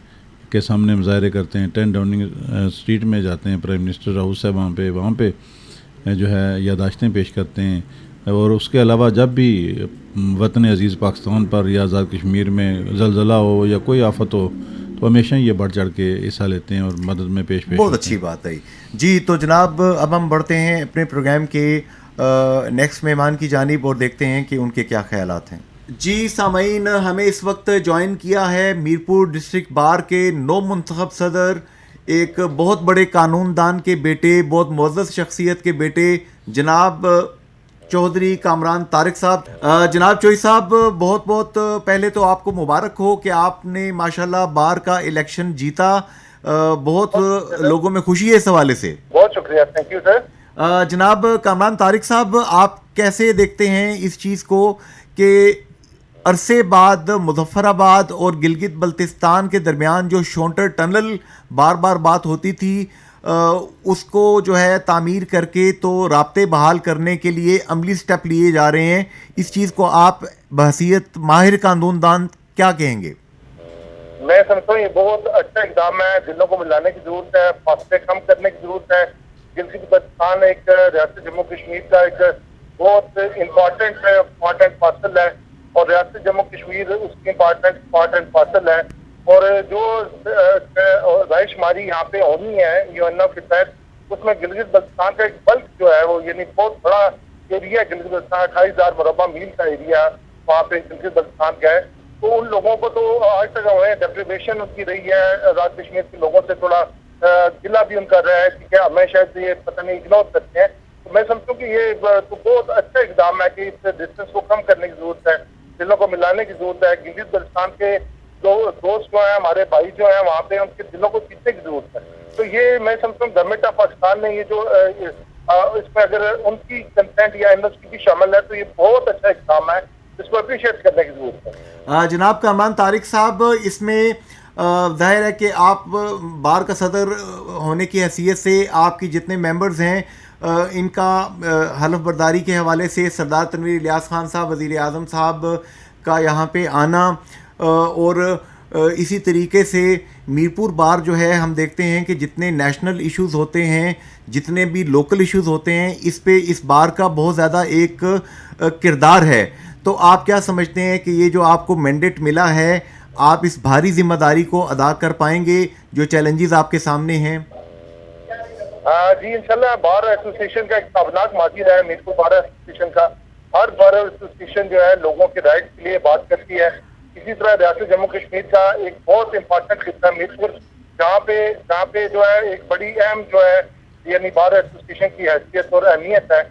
[SPEAKER 2] کے سامنے مظاہرے کرتے ہیں, 10 ڈاؤننگ اسٹریٹ میں جاتے ہیں, پرائم منسٹر ہاؤس ہے وہاں پہ جو ہے یادداشتیں پیش کرتے ہیں. اور اس کے علاوہ جب بھی وطن عزیز پاکستان پر یا آزاد کشمیر میں زلزلہ ہو یا کوئی آفت ہو تو ہمیشہ یہ بڑھ چڑھ کے حصہ لیتے ہیں اور مدد میں پیش
[SPEAKER 1] بہت اچھی بات ہے جی. تو جناب اب ہم بڑھتے ہیں اپنے پروگرام کے نیکسٹ مہمان کی جانب اور دیکھتے ہیں کہ ان کے کیا خیالات ہیں. جی سامعین, ہمیں اس وقت جوائن کیا ہے میرپور ڈسٹرکٹ بار کے نو منتخب صدر, ایک بہت بڑے قانون دان کے بیٹے, بہت معزز شخصیت کے بیٹے, جناب چودھری کامران طارق صاحب. جناب چوئی صاحب, بہت بہت پہلے تو آپ کو مبارک ہو کہ آپ نے ماشاءاللہ بار کا الیکشن جیتا. بہت لوگوں میں خوشی ہے اس حوالے سے.
[SPEAKER 4] بہت شکریہ, تھینک یو سر.
[SPEAKER 1] جناب کامران طارق صاحب, آپ کیسے دیکھتے ہیں اس چیز کو کہ عرصے بعد مظفر آباد اور گلگت بلتستان کے درمیان جو شونٹر ٹنل بار بار بات ہوتی تھی, اس کو جو ہے تعمیر کر کے تو رابطے بحال کرنے کے لیے عملی سٹیپ لیے جا رہے ہیں. اس چیز کو آپ بحیثیت ماہر قانون دان کیا کہیں گے؟
[SPEAKER 4] میں سمجھتا ہوں یہ بہت اچھا اقدام ہے. دلوں کو ملانے کی ضرورت ہے, فاصلے کم کرنے کی ضرورت ہے. گلگت بلتستان ایک ریاست جموں کشمیر کا ایک بہت امپورٹنٹ فاصل ہے اور ریاست جموں کشمیر اس کی امپورٹنٹ فاصل ہے. اور جو رائے شماری یہاں پہ ہونی ہے یوننا کے تحت, اس میں گلگت بلتستان کا ایک بلک جو ہے وہ یعنی بہت بڑا ایریا, گلگت بلتستان 28,000 مربع میل کا ایریا وہاں پہ گلگت بلتستان کا ہے. تو ان لوگوں کو تو آج تک ہمیں ڈیپریویشن ان کی رہی ہے. آزاد کشمیر کے لوگوں سے تھوڑا گلہ بھی ان کر رہا ہے کہ ہمیں شاید یہ پتہ نہیں اگنور کرتے ہیں. تو میں سمجھتا ہوں کہ یہ تو بہت اچھا اقدام ہے کہ اس ڈسٹینس کو کم کرنے کی ضرورت ہے, دلوں کو ملانے کی ضرورت ہے. گلگت بلتستان کے جو دوست جو ہیں, ہمارے بھائی جو ہیں وہاں پہ, ان کے دلوں کو جیتنے کی ضرورت ہے. تو یہ میں سمجھتا ہوں گورنمنٹ آف پاکستان نے یہ جو اس میں اگر ان کی کنسنٹ یا انڈسٹری بھی شامل ہے تو یہ بہت اچھا اقدام ہے, اس کو اپریشیٹ کرنے کی ضرورت ہے.
[SPEAKER 1] جناب کامران طارق صاحب, اس میں ظاہر ہے کہ آپ بار کا صدر ہونے کی حیثیت سے آپ کی جتنے ممبرز ہیں ان کا حلف برداری کے حوالے سے سردار تنویر الیاس خان صاحب, وزیر اعظم صاحب کا یہاں پہ آنا, اور اسی طریقے سے میرپور بار جو ہے ہم دیکھتے ہیں کہ جتنے نیشنل ایشوز ہوتے ہیں, جتنے بھی لوکل ایشوز ہوتے ہیں, اس پہ اس بار کا بہت زیادہ ایک کردار ہے. تو آپ کیا سمجھتے ہیں کہ یہ جو آپ کو مینڈیٹ ملا ہے, آپ اس بھاری ذمہ داری کو ادا کر پائیں گے جو چیلنجز آپ کے سامنے ہیں؟
[SPEAKER 4] جی انشاءاللہ. بار ایسوسیشن کا ایک تابناک ماضی رہا ہے میرپور بار ایسوسیشن کا. ہر بار ایسوسیشن جو ہے لوگوں کے رائٹ کے لیے بات کرتی ہے. اسی طرح ریاست جموں کشمیر کا ایک بہت امپورٹنٹ خطہ میرپور, جہاں پہ جو ہے ایک بڑی اہم جو ہے یعنی بار ایسوسیشن کی حیثیت اور اہمیت ہے.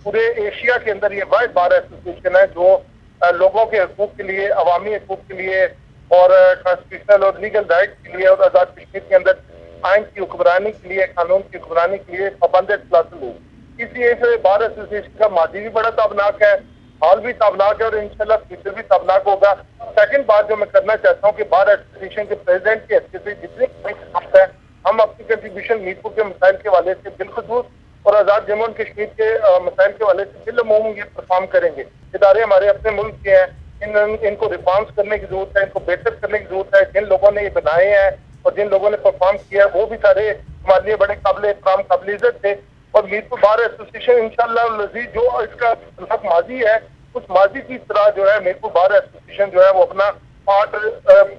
[SPEAKER 4] پورے ایشیا کے اندر یہ واحد بار ایسوسیشن ہے جو لوگوں کے حقوق کے لیے, عوامی حقوق کے لیے اور کانسٹیٹیوشنل اور لیگل رائٹ کے لیے اور آزاد کشمیر کے اندر آئین کی حکمرانی کے لیے, قانون کی حکمرانی کے لیے پابند اطلاعات ہو. اس لیے اس بار ایسوسیشن کا ماضی بھی بڑا تابناک ہے, حال بھی تابناک ہے اور انشاءاللہ فیوچر بھی تابناک ہوگا. سیکنڈ بات جو میں کرنا چاہتا ہوں کہ بار ایسوسیشن کے پریزیڈنٹ کی حیثیت سے جتنے ہے ہم اپنی کنٹریبیوشن میرپور کے مسائل کے حوالے سے بالخصوص اور آزاد جموں و کشمیر کے مسائل کے حوالے سے بالعموم یہ پرفارم کریں گے. ادارے ہمارے اپنے ملک کے ہیں, ان کو ریفارمز کرنے کی ضرورت ہے, ان کو بہتر کرنے کی ضرورت ہے. جن لوگوں نے یہ بنائے ہیں اور جن لوگوں نے پرفارم کیا ہے وہ بھی سارے ہمارے لیے بڑے قابل احترام, قابل عزت تھے. اور میرپور بار ایسوسیشن انشاءاللہ جو اس کا ماضی ہے اس ماضی کی طرح جو ہے میرپور بار ایسوسیشن جو ہے وہ اپنا پارٹ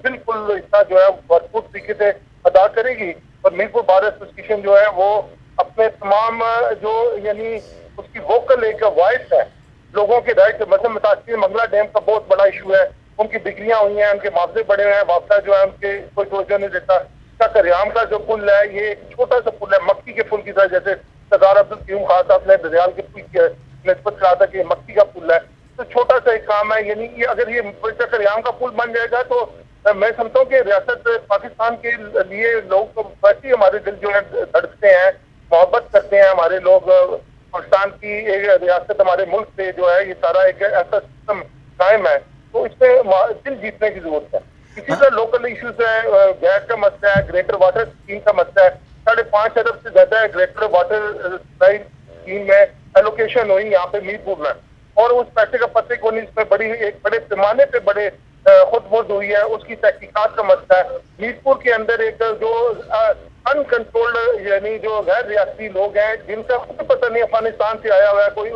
[SPEAKER 4] بالکل حصہ جو ہے بھرپور طریقے سے ادا کرے گی. اور میرپور بار ایسوسیشن جو ہے وہ اپنے تمام جو یعنی اس کی ووکل ایک وائس ہے لوگوں کے رائٹ. مثلا متاثر منگلا ڈیم کا بہت بڑا ایشو ہے, ان کی ڈگریاں ہوئی ہیں, ان کے معاوضے بڑے ہوئے ہیں, معاوضہ جو ہے ان کے کوئی توجہ نہیں دیتا. کریام کا جو پل ہے یہ ایک چھوٹا سا پل ہے, مکی کے پل کی طرح, جیسے سردار عبدالقیوم خان صاحب نے دریال کے پل کی نسبت کہا تھا کہ یہ مکی کا پل ہے. تو چھوٹا سا ایک کام ہے, یعنی یہ اگر یہ کریام کا پل بن جائے گا تو میں سمجھتا ہوں کہ ریاست پاکستان کے لیے لوگ تو ویسے ہی ہمارے دل جو ہے دھڑکتے ہیں, محبت کرتے ہیں ہمارے لوگ. پاکستان کی ایک ریاست ہمارے ملک سے جو ہے یہ سارا ایک ایسا سسٹم قائم ہے, تو اس میں دل جیتنے کی ضرورت ہے. اسی طرح لوکل ایشوز ہے, گیس کا مسئلہ ہے, گریٹر واٹر اسکیم کا مسئلہ ہے. 5.5 ارب سے زیادہ گریٹر واٹر سپلائی اسکیم میں ایلوکیشن ہوئی یہاں پہ میرپور میں, اور اس پیسے کا پتے کو نہیں، اس میں ایک بڑے پیمانے پہ بڑے خود بہت ہوئی ہے، اس کی تحقیقات کا مسئلہ ہے۔ میٹ پور کے اندر ایک جو ان کنٹرولڈ یعنی جو غیر ریاستی لوگ ہیں جن کا خود پتہ نہیں افغانستان سے آیا ہوا ہے، کوئی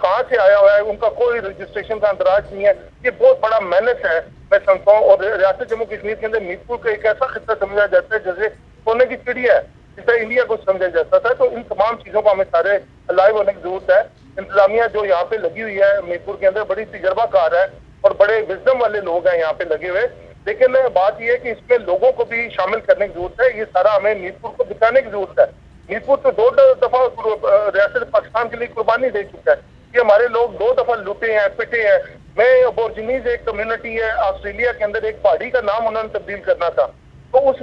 [SPEAKER 4] کہاں سے آیا ہوا ہے، ان کا کوئی رجسٹریشن کا اندراج نہیں ہے، یہ بہت بڑا مینس ہے میں سمجھتا ہوں۔ اور ریاست جموں کشمیر کے اندر میٹ پور کو ایک ایسا خطہ سمجھا جاتا ہے جیسے سونے کی چڑیا ہے، جس طرح انڈیا کو سمجھا جاتا تھا۔ تو ان تمام چیزوں کو ہمیں سارے لائیو ہونے کی ضرورت ہے۔ انتظامیہ جو یہاں پہ لگی ہوئی ہے میٹ پور کے اندر بڑی تجربہ کار ہے اور بڑے وزڈم والے لوگ ہیں یہاں پہ لگے ہوئے، لیکن بات یہ ہے کہ اس میں لوگوں کو بھی شامل کرنے کی ضرورت ہے۔ یہ سارا ہمیں میٹ پور کو دکھانے کی ضرورت ہے۔ میٹ پور تو 2 دفعہ ریاست پاکستان کے لیے قربانی دے چکا ہے، کہ ہمارے لوگ 2 دفعہ لوٹے ہیں، پٹے ہیں۔ میں ابورجنیز ایک کمیونٹی ہے آسٹریلیا کے اندر، ایک پہاڑی کا نام انہوں نے تبدیل کرنا تھا، تو اس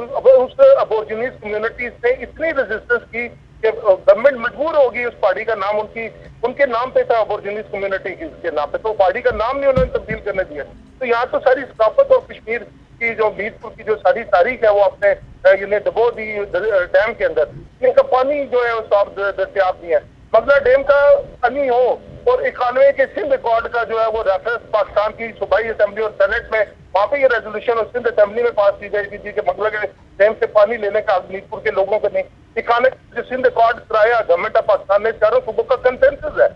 [SPEAKER 4] ابورجنیز کمیونٹیز نے اتنی ریزسٹنس کی کہ گورنمنٹ مجبور ہوگی اس پہاڑی کا نام ان کے نام پہ تھا، ابورجنیز کمیونٹی کے نام پہ، تو پہاڑی کا نام نہیں انہوں نے تبدیل کرنے دیا۔ تو یہاں تو ساری ثقافت اور کشمیر کی جو میٹ پور کی جو ساری تاریخ ہے وہ اپنے ڈبو دی ڈیم کے اندر، ان کا پانی جو ہے وہ صاف دستیاب نہیں ہے۔ مغلا ڈیم کا پانی ہو اور 91 کے سندھ ایکارڈ کا جو ہے وہ ریفرنس پاکستان کی صوبائی اسمبلی اور سینٹ میں وہاں پہ یہ ریزولوشن اور سندھ اسمبلی میں پاس کی گئی تھی کہ مغلا کے ڈیم سے پانی لینے کا میٹ پور کے لوگوں کو نہیں۔ 91 جو سندھ ایکارڈ کرایا گورنمنٹ آف پاکستان نے، چاروں صوبوں کا کنسنسس ہے،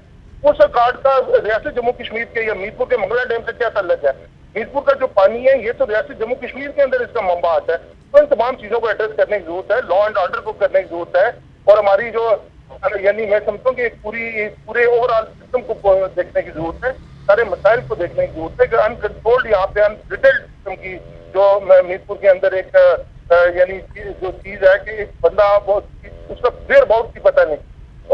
[SPEAKER 4] اس ایکارڈ کا ریاست جموں کشمیر کے یا میٹ پور کے مغلا ڈیم سے کیا تعلق ہے؟ میٹ پور کا جو پانی ہے یہ تو ریاست جموں کشمیر کے اندر اس کا منبع آتا ہے۔ تو ان تمام چیزوں کو ایڈریس کرنے کی ضرورت ہے، لا اینڈ آرڈر کو کرنے کی ضرورت ہے، اور ہماری جو یعنی میں سمجھتا ہوں کہ پورے اوور آل سسٹم کو دیکھنے کی ضرورت ہے، سارے مسائل کو دیکھنے کی ضرورت ہے کہ ان کنٹرولڈ یہاں پہ انڈیٹیلڈ سسٹم کی جو میٹ پور کے اندر ایک یعنی جو چیز ہے کہ ایک بندہ اس کا ویئر باؤٹ کی پتہ نہیں،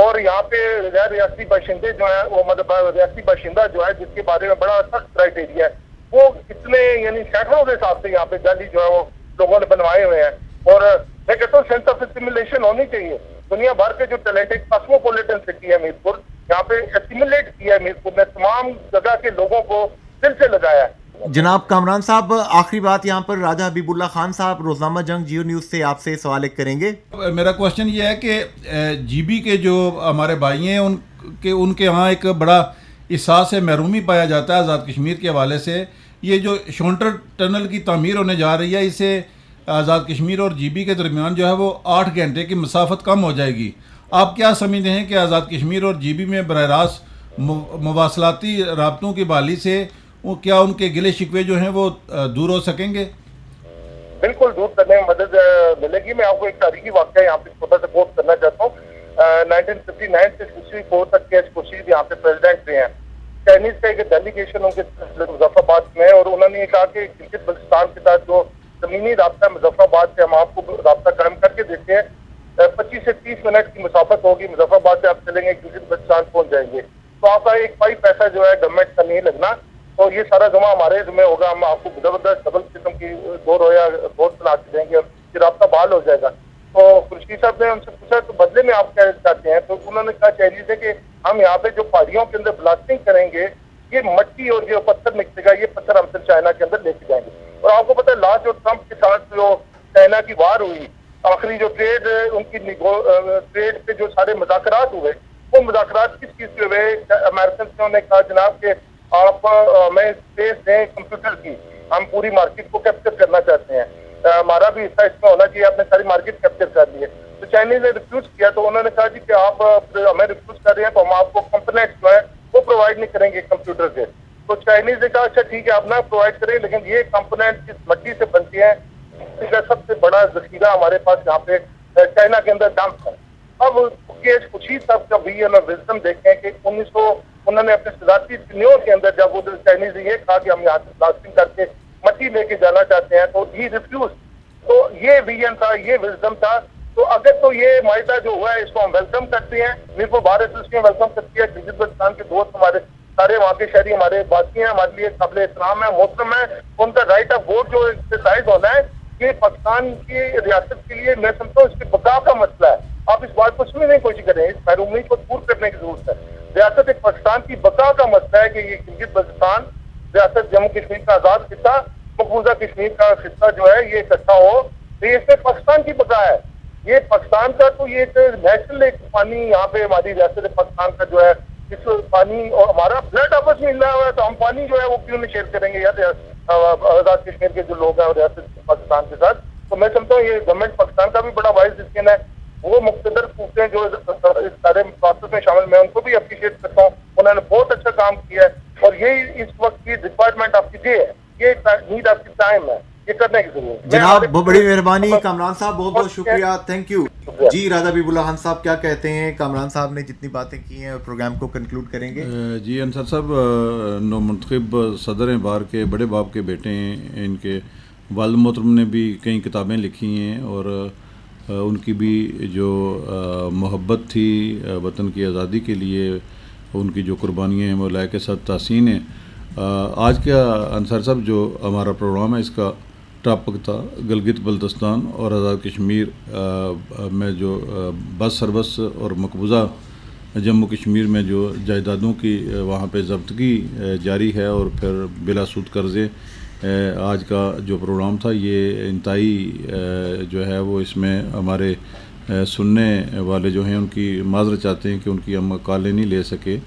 [SPEAKER 4] اور یہاں پہ غیر ریاستی باشندے جو ہیں وہ مطلب ریاستی باشندہ جو ہے جس کے بارے میں بڑا سخت کرائٹیریا ہے، وہ اتنے یعنی سینکڑوں کے حساب سے یہاں پہ جعلی جو ہے وہ لوگوں نے بنوائے ہوئے ہیں۔ اور میں کہتا ہوں سینس آف اسیمولیشن ہونی چاہیے۔ دنیا بھر کے جو ٹیلنٹڈ کاسموپولیٹن سٹی ہے میٹ پور، یہاں پہ اسیمولیٹ کیا ہے میٹ پور نے، تمام جگہ کے لوگوں کو دل سے لگایا ہے۔
[SPEAKER 1] جناب کامران صاحب، آخری بات یہاں پر راجہ حبیب اللہ خان صاحب روزنامہ جنگ جیو نیوز سے آپ سے سوال ایک کریں گے۔
[SPEAKER 2] میرا کوشچن یہ ہے کہ جی بی کے جو ہمارے بھائی ہیں ان کے یہاں ایک بڑا احساس محرومی پایا جاتا ہے آزاد کشمیر کے حوالے سے۔ یہ جو شونٹر ٹنل کی تعمیر ہونے جا رہی ہے، اسے آزاد کشمیر اور جی بی کے درمیان جو ہے وہ 8 گھنٹے کی مسافت کم ہو جائے گی۔ آپ کیا سمجھتے ہیں کہ آزاد کشمیر اور جی بی میں براہ راست مواصلاتی رابطوں کی بحالی سے کیا ان کے گلے شکوے جو ہیں وہ دور ہو سکیں گے؟
[SPEAKER 4] بالکل دور کرنے میں مدد ملے گی۔ میں آپ کو ایک تاریخی واقعہ یہاں پہ چھوٹا سا کوٹ کرنا چاہتا ہوں۔ 1959 سے 64 تک کے خورشید یہاں پہ پریزیڈنٹ رہے ہیں۔ چائنیز کا ایک ڈیلیگیشن ان کے مظفر آباد میں، اور انہوں نے یہ کہا کہ گلگت بلتستان کے ساتھ جو زمینی رابطہ مظفر آباد سے ہم آپ کو رابطہ قائم کر کے دیتے ہیں، 25 سے 30 منٹ کی مسافت ہوگی، مظفر آباد سے آپ چلیں گے گلگت بلتستان پہنچ جائیں گے، تو آپ کا ایک پائی پیسہ جو ہے گورنمنٹ کا نہیں لگنا، تو یہ سارا جمع ہمارے ذمہ ہوگا، ہم آپ کو زبردست ڈبل قسم کی روڈ بنا کے دیں گے اور یہ رابطہ بحال ہو جائے گا۔ تو خورشید صاحب نے ان سے پوچھا تو بدلے میں آپ کیا چاہتے ہیں، تو انہوں نے کہا چاہیے تھے کہ ہم یہاں پہ جو پہاڑیوں کے اندر بلاسٹنگ کریں گے، یہ مٹی اور جو پتھر نکلے گا، یہ پتھر ہم سے چائنا کے اندر لے کے جائیں گے۔ اور آپ کو پتہ ہے لاسٹ جو ٹرمپ کے ساتھ جو چائنا کی وار ہوئی، آخری جو ٹریڈ ان کی ٹریڈ پہ جو سارے مذاکرات ہوئے، وہ مذاکرات کس چیز پہ ہوئے؟ امریکن نے کہا جناب کہ آپ ہمیں اسپیس دیں کمپیوٹر کی، ہم پوری مارکیٹ کو کیپچر کرنا چاہتے ہیں، ہمارا بھی حصہ اس میں ہونا چاہیے، آپ نے ساری مارکیٹ کیپچر کر لی ہے۔ تو چائنیز نے ریفیوز کیا، تو انہوں نے کہا جی کہ آپ ہمیں ریفیوز کر رہے ہیں تو ہم آپ کو کمپوننٹس جو ہے وہ پرووائڈ نہیں کریں گے کمپیوٹر کے۔ تو چائنیز نے کہا اچھا ٹھیک ہے آپ نہ پرووائڈ کریں، لیکن یہ کمپوننٹ جس مٹی سے بنتی ہیں اس کا سب سے بڑا ذخیرہ ہمارے پاس یہاں پہ چائنا کے اندر ڈمپ ہے۔ اب خورشید صاحب کا بھی وزڈم دیکھیں کہ انہوں نے اپنے صدارتی ٹینیور کے اندر جب وہ چائنیز نے یہ کہا کہ ہم یہاں سے بلاسٹنگ کر کے مٹی لے کے جانا چاہتے ہیں تو ہی ریفیوز۔ تو یہ ویژن تھا، یہ وزڈم تھا۔ تو اگر تو یہ معاہدہ جو ہوا ہے اس کو ہم ویلکم کرتے ہیں، میرے کو بھارت ایسوسیشن ویلکم کرتی ہے، گلگت بلتستان کے دوست ہمارے سارے وہاں کے شہری ہمارے باقی ہیں، ہمارے لیے قابل احترام ہے، محترم ہے، ان کا رائٹ آف ووٹ جو ایکسرسائز ہونا ہے، یہ پاکستان کی ریاست کے لیے میں سمجھتا ہوں اس کے بقا کا مسئلہ ہے۔ آپ اس بات کو سمجھنے کی کوشش کریں، اس محرومی کو دور کرنے کی ضرورت ہے۔ ریاست ایک پاکستان کی بقا کا مسئلہ ہے کہ یہ گلگت بلتستان ریاست جموں کشمیر کا آزاد خطہ، مقبوضہ کشمیر کا خطہ جو ہے یہ اکٹھا ہو، تو اس میں پاکستان کی بقا ہے۔ یہ پاکستان کا تو یہ نیشنل ایک پانی یہاں پہ ہماری ریاست پاکستان کا جو ہے اس پانی اور ہمارا بلڈ آپس میں ملا ہوا ہے تو ہم پانی جو ہے وہ کیوں نہیں شیئر کریں گے یا آزاد کشمیر کے جو لوگ ہیں اور ریاست پاکستان کے ساتھ. تو میں سمجھتا ہوں یہ گورنمنٹ پاکستان کا بھی بڑا وائس ڈسیزن ہے. وہ مقتدر قوتیں جو اس سارے پروسیس میں شامل میں ان کو بھی اپریشیٹ کرتا ہوں, انہوں نے بہت اچھا کام کیا ہے اور یہی اس وقت کی ریکوائرمنٹ آپ کی ہے, یہ نیڈ آپ کی ٹائم ہے, یہ کرنے کی ضرورت ہے.
[SPEAKER 1] جناب بہت بڑی مہربانی کامران صاحب, بہت بہت شکریہ, تھینک یو. جی راجہ حبیب اللہ خان صاحب کیا کہتے ہیں؟ کامران صاحب نے جتنی باتیں کی ہیں اور پروگرام کو کنکلوڈ کریں گے.
[SPEAKER 2] جی انصر صاحب نو منتخب صدر ہیں بار کے, بڑے باپ کے بیٹے ہیں. ان کے والد محترم نے بھی کئی کتابیں لکھی ہیں اور ان کی بھی جو محبت تھی وطن کی آزادی کے لیے, ان کی جو قربانیاں ہیں وہ لائق ساتھ تحسین ہیں. آج کا انصر صاحب جو ہمارا پروگرام ہے اس کا ٹاپک تھا گلگت بلتستان اور آزاد کشمیر میں جو بس سربس اور مقبوضہ جموں کشمیر میں جو جائیدادوں کی وہاں پہ ضبطگی جاری ہے اور پھر بلا سود قرضے. آج کا جو پروگرام تھا یہ انتہائی جو ہے وہ اس میں ہمارے سننے والے جو ہیں ان کی معذرت چاہتے ہیں کہ ان کی ہم کالیں نہیں لے سکے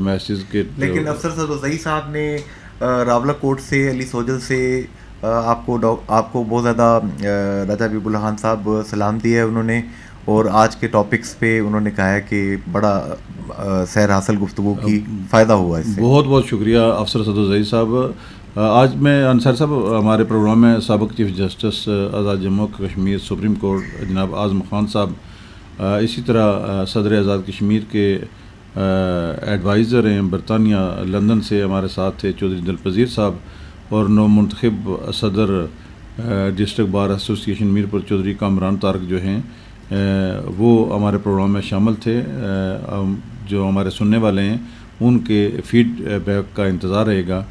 [SPEAKER 2] میسیج کے.
[SPEAKER 1] لیکن افسر صدوزئی صاحب نے راولہ کوٹ سے, علی سوجل سے آپ کو بہت زیادہ راجہ حبیب اللہ خان صاحب سلام دیا ہے انہوں نے, اور آج کے ٹاپکس پہ انہوں نے کہا ہے کہ بڑا سیر حاصل گفتگو کی فائدہ ہوا اس سے.
[SPEAKER 2] بہت بہت شکریہ افسر صدوزئی صاحب. آج میں انصر صاحب ہمارے پروگرام میں سابق chief justice Azad Jammu Kashmir supreme court جناب اعظم خان صاحب, اسی طرح صدر آزاد کشمیر کے ایڈوائزر ہیں برطانیہ لندن سے ہمارے ساتھ تھے چودھری دلپذیر صاحب, اور نو منتخب صدر district bar association Mirpur Chaudhry Kamran Tariq جو ہیں وہ ہمارے پروگرام میں شامل تھے. جو ہمارے سننے والے ہیں ان کے فیڈ بیک کا انتظار رہے گا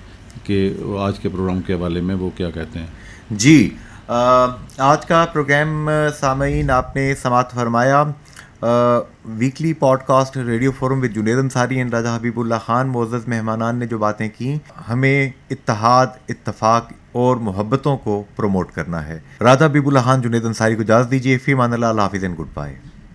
[SPEAKER 2] کہ آج کے پروگرام کے حوالے میں وہ کیا کہتے ہیں.
[SPEAKER 1] جی آج کا پروگرام سامعین آپ نے سماعت فرمایا. Weekly podcast radio forum with Junaid Ansari and Raja حبیب اللہ خان. معزز مہمانان نے جو باتیں کی, ہمیں اتحاد, اتفاق اور محبتوں کو پروموٹ کرنا ہے. راجہ حبیب اللہ خان, جنید انصاری کو اجازت دیجیے. فی امان اللہ, اللہ حافظ اینڈ گڈ بائے.